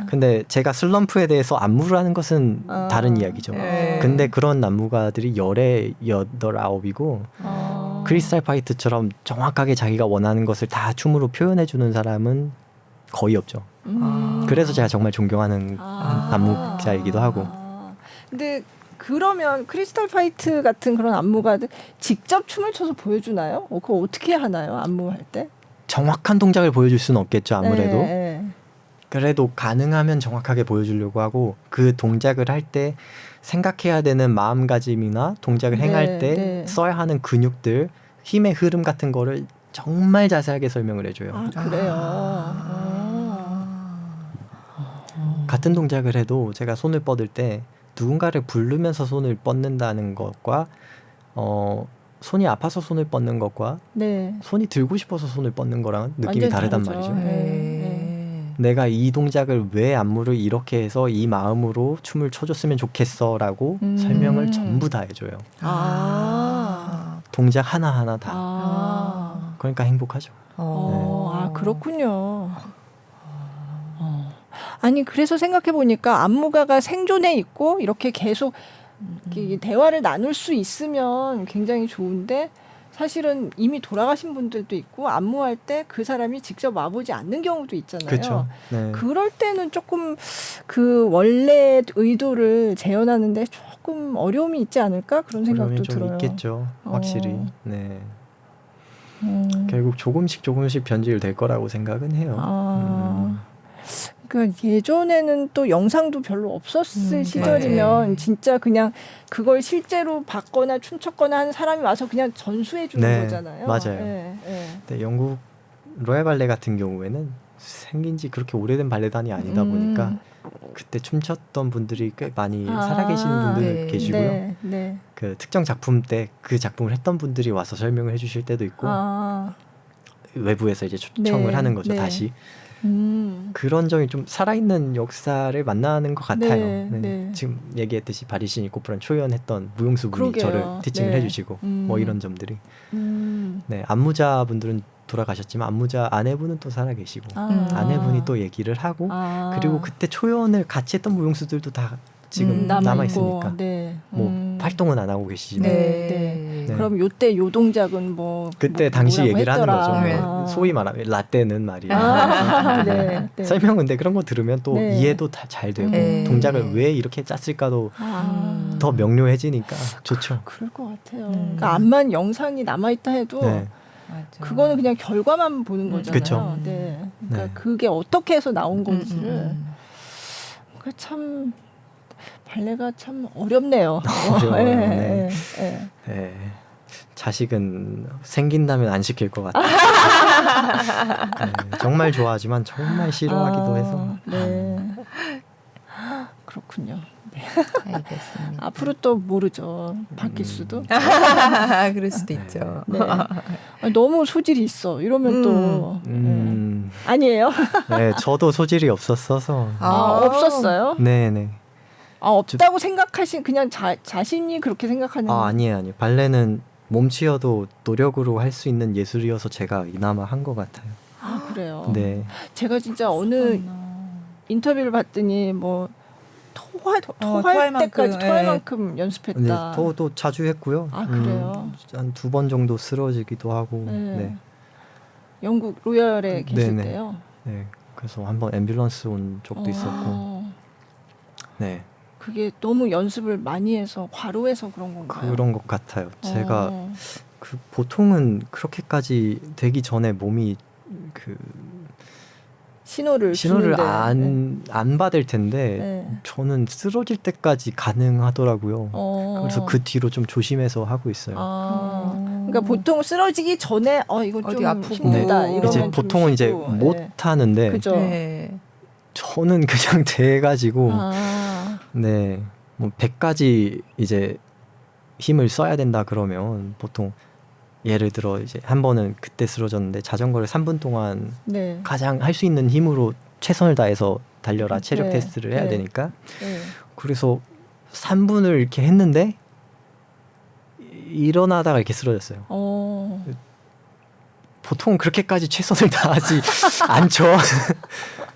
근데 제가 슬럼프에 대해서 안무를 하는 것은 다른 이야기죠. 근데 그런 안무가들이 10에 8, 9이고 크리스탈 파이트처럼 정확하게 자기가 원하는 것을 다 춤으로 표현해주는 사람은 거의 없죠. 그래서 제가 정말 존경하는 안무자이기도 하고. 근데 그러면 크리스탈 파이트 같은 그런 안무가들 직접 춤을 춰서 보여주나요? 그거 어떻게 하나요? 안무할 때? 정확한 동작을 보여줄 수는 없겠죠. 아무래도. 그래도 가능하면 정확하게 보여주려고 하고 그 동작을 할 때 생각해야 되는 마음가짐이나 동작을 행할 때 써야 하는 근육들, 힘의 흐름 같은 거를 정말 자세하게 설명을 해줘요. 그래요? 같은 동작을 해도 제가 손을 뻗을 때 누군가를 부르면서 손을 뻗는다는 것과 손이 아파서 손을 뻗는 것과 손이 들고 싶어서 손을 뻗는 거랑 느낌이 다르단 말이죠. 내가 이 동작을 왜 안무를 이렇게 해서 이 마음으로 춤을 춰줬으면 좋겠어라고 설명을 전부 다 해줘요. 동작 하나하나 다. 그러니까 행복하죠. 그렇군요. 아니 그래서 생각해 보니까 안무가가 생존해 있고 이렇게 계속 이렇게 대화를 나눌 수 있으면 굉장히 좋은데 사실은 이미 돌아가신 분들도 있고 안무할 때 그 사람이 직접 와보지 않는 경우도 있잖아요. 그렇죠. 그럴 때는 조금 그 원래 의도를 재현하는데 조금 어려움이 있지 않을까 그런 생각도 좀 들어요. 있겠죠. 확실히. 결국 조금씩 변질될 거라고 생각은 해요. 그러니까 예전에는 또 영상도 별로 없었을 시절이면 진짜 그냥 그걸 실제로 봤거나 춤췄거나 하는 사람이 와서 그냥 전수해 주는 거잖아요. 맞아요. 근데 영국 로얄 발레 같은 경우에는 생긴 지 그렇게 오래된 발레단이 아니다 보니까 그때 춤췄던 분들이 꽤 많이 살아계시는 분들 계시고요. 그 특정 작품 때 그 작품을 했던 분들이 와서 설명을 해주실 때도 있고 외부에서 이제 초청을 네. 하는 거죠. 네. 다시. 그런 점이 좀 살아있는 역사를 만나는 것 같아요. 네. 네. 네. 지금 얘기했듯이 바리시니 코프란 초연했던 무용수 분이 그러게요. 저를 티칭을 네. 해주시고 뭐 이런 점들이. 네. 네, 안무자 분들은 돌아가셨지만 안무자 아내분은 또 살아계시고 아내분이 또 얘기를 하고 그리고 그때 초연을 같이 했던 무용수들도 다 지금 남아 있으니까 네. 뭐 활동은 안 하고 계시지만 네. 그럼 요때 요 동작은 뭐 그때 당시 얘기를 했더라. 하는 거죠. 소위 말하면 라떼는 말이야. 네. 설명은 근데 그런 거 들으면 또 네. 이해도 다 잘 되고 네. 동작을 왜 이렇게 짰을까도 더 명료해지니까 좋죠. 그럴 것 같아요. 그러니까 암만 영상이 남아 있다 해도 네. 맞아. 그거는 그냥 결과만 보는 거잖아요. 그쵸. 네. 그러니까 네. 그게 어떻게 해서 나온 건지를 그 참 발레가 참 어렵네요. 어려워요. 네. 네. 네. 네. 자식은 생긴다면 안 시킬 것 같아요. 네, 정말 좋아하지만 정말 싫어하기도 해서. 네. 그렇군요. 네. 알겠습니다. 앞으로 또 모르죠. 바뀔 수도. 그럴 수도 있죠. 네. 너무 소질이 있어. 이러면 또 아니에요? 네, 저도 소질이 없었어서. 없었어요? 네네. 없다고 생각하신 그냥 자신이 그렇게 생각하는? 아니에요. 발레는 몸치여도 노력으로 할 수 있는 예술이어서 제가 이나마 한 것 같아요. 그래요. 네. 제가 진짜 어느 인터뷰를 봤더니 뭐 토할 때까지 토할 만큼 연습했다. 네, 토도 자주 했고요. 그래요? 한 2번 정도 쓰러지기도 하고. 네. 네. 영국 로열에 계실 네네. 때요. 네. 그래서 한번 앰뷸런스 온 적도 있었고. 네. 그게 너무 연습을 많이 해서 과로해서 그런 건가요? 그런 것 같아요. 제가 보통은 그렇게까지 되기 전에 몸이 신호를 안 받을 텐데 저는 쓰러질 때까지 가능하더라고요. 그래서 그 뒤로 좀 조심해서 하고 있어요. 그러니까 보통 쓰러지기 전에 이거 좀 아프고 힘들다. 네. 이제 보통은 이제 못 하는데 그죠? 저는 그냥 돼가지고 네, 뭐 100가지 이제 힘을 써야 된다 그러면 보통 예를 들어 이제 한 번은 그때 쓰러졌는데 자전거를 3분 동안 가장 할 수 있는 힘으로 최선을 다해서 달려라 체력 테스트를 해야 되니까 그래서 3분을 이렇게 했는데 일어나다가 이렇게 쓰러졌어요. 보통 그렇게까지 최선을 다하지 않죠.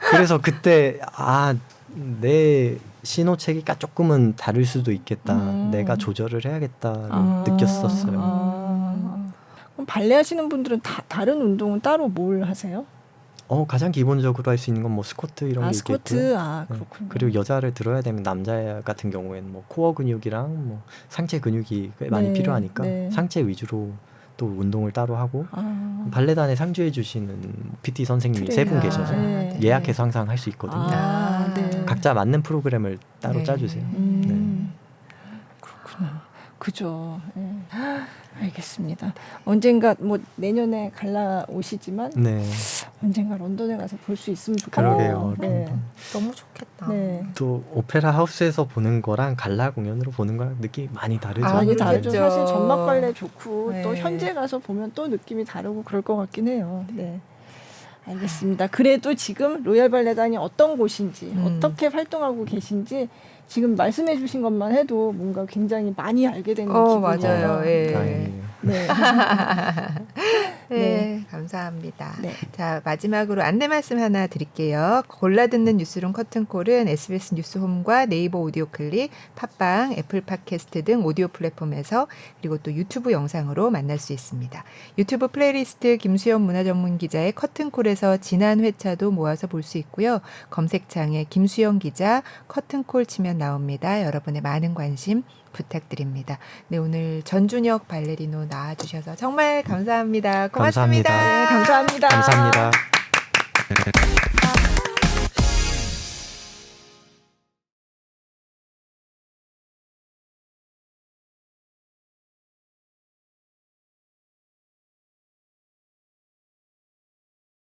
그래서 그때 내 신호 체계가 조금은 다를 수도 있겠다. 내가 조절을 해야겠다를 느꼈었어요. 그럼 발레 하시는 분들은 다른 운동은 따로 뭘 하세요? 가장 기본적으로 할 수 있는 건 뭐 스쿼트 이런 게 스쿼트? 있겠고요. 그렇군요. 그리고 여자를 들어야 되면 남자 같은 경우에는 뭐 코어 근육이랑 뭐 상체 근육이 많이 필요하니까 상체 위주로 또 운동을 따로 하고 발레단에 상주해 주시는 PT 선생님이 3분 계셔서 예약해서 항상 할 수 있거든요. 각자 맞는 프로그램을 따로 짜주세요. 그렇구나. 그죠. 알겠습니다. 언젠가 뭐 내년에 갈라 오시지만 언젠가 런던에 가서 볼 수 있으면 좋겠네요. 그러게요. 너무 좋겠다. 또 오페라 하우스에서 보는 거랑 갈라 공연으로 보는 거랑 느낌이 많이 다르죠. 많이 다르죠. 사실 전막 발레 좋고 또 현재 가서 보면 또 느낌이 다르고 그럴 것 같긴 해요. 네. 알겠습니다. 그래도 지금 로얄 발레단이 어떤 곳인지 어떻게 활동하고 계신지 지금 말씀해 주신 것만 해도 뭔가 굉장히 많이 알게 되는 기분이에요. 맞아요. 네, 감사합니다. 자, 마지막으로 안내 말씀 하나 드릴게요. 골라듣는 뉴스룸 커튼콜은 SBS 뉴스홈과 네이버 오디오 클립, 팟빵, 애플 팟캐스트 등 오디오 플랫폼에서 그리고 또 유튜브 영상으로 만날 수 있습니다. 유튜브 플레이리스트 김수영 문화전문기자의 커튼콜에서 지난 회차도 모아서 볼 수 있고요. 검색창에 김수영 기자 커튼콜 치면 나옵니다. 여러분의 많은 관심 부탁드립니다. 네, 오늘 전준혁 발레리노 나와주셔서 정말 감사합니다. 고맙습니다. 감사합니다. 감사합니다. 감사합니다.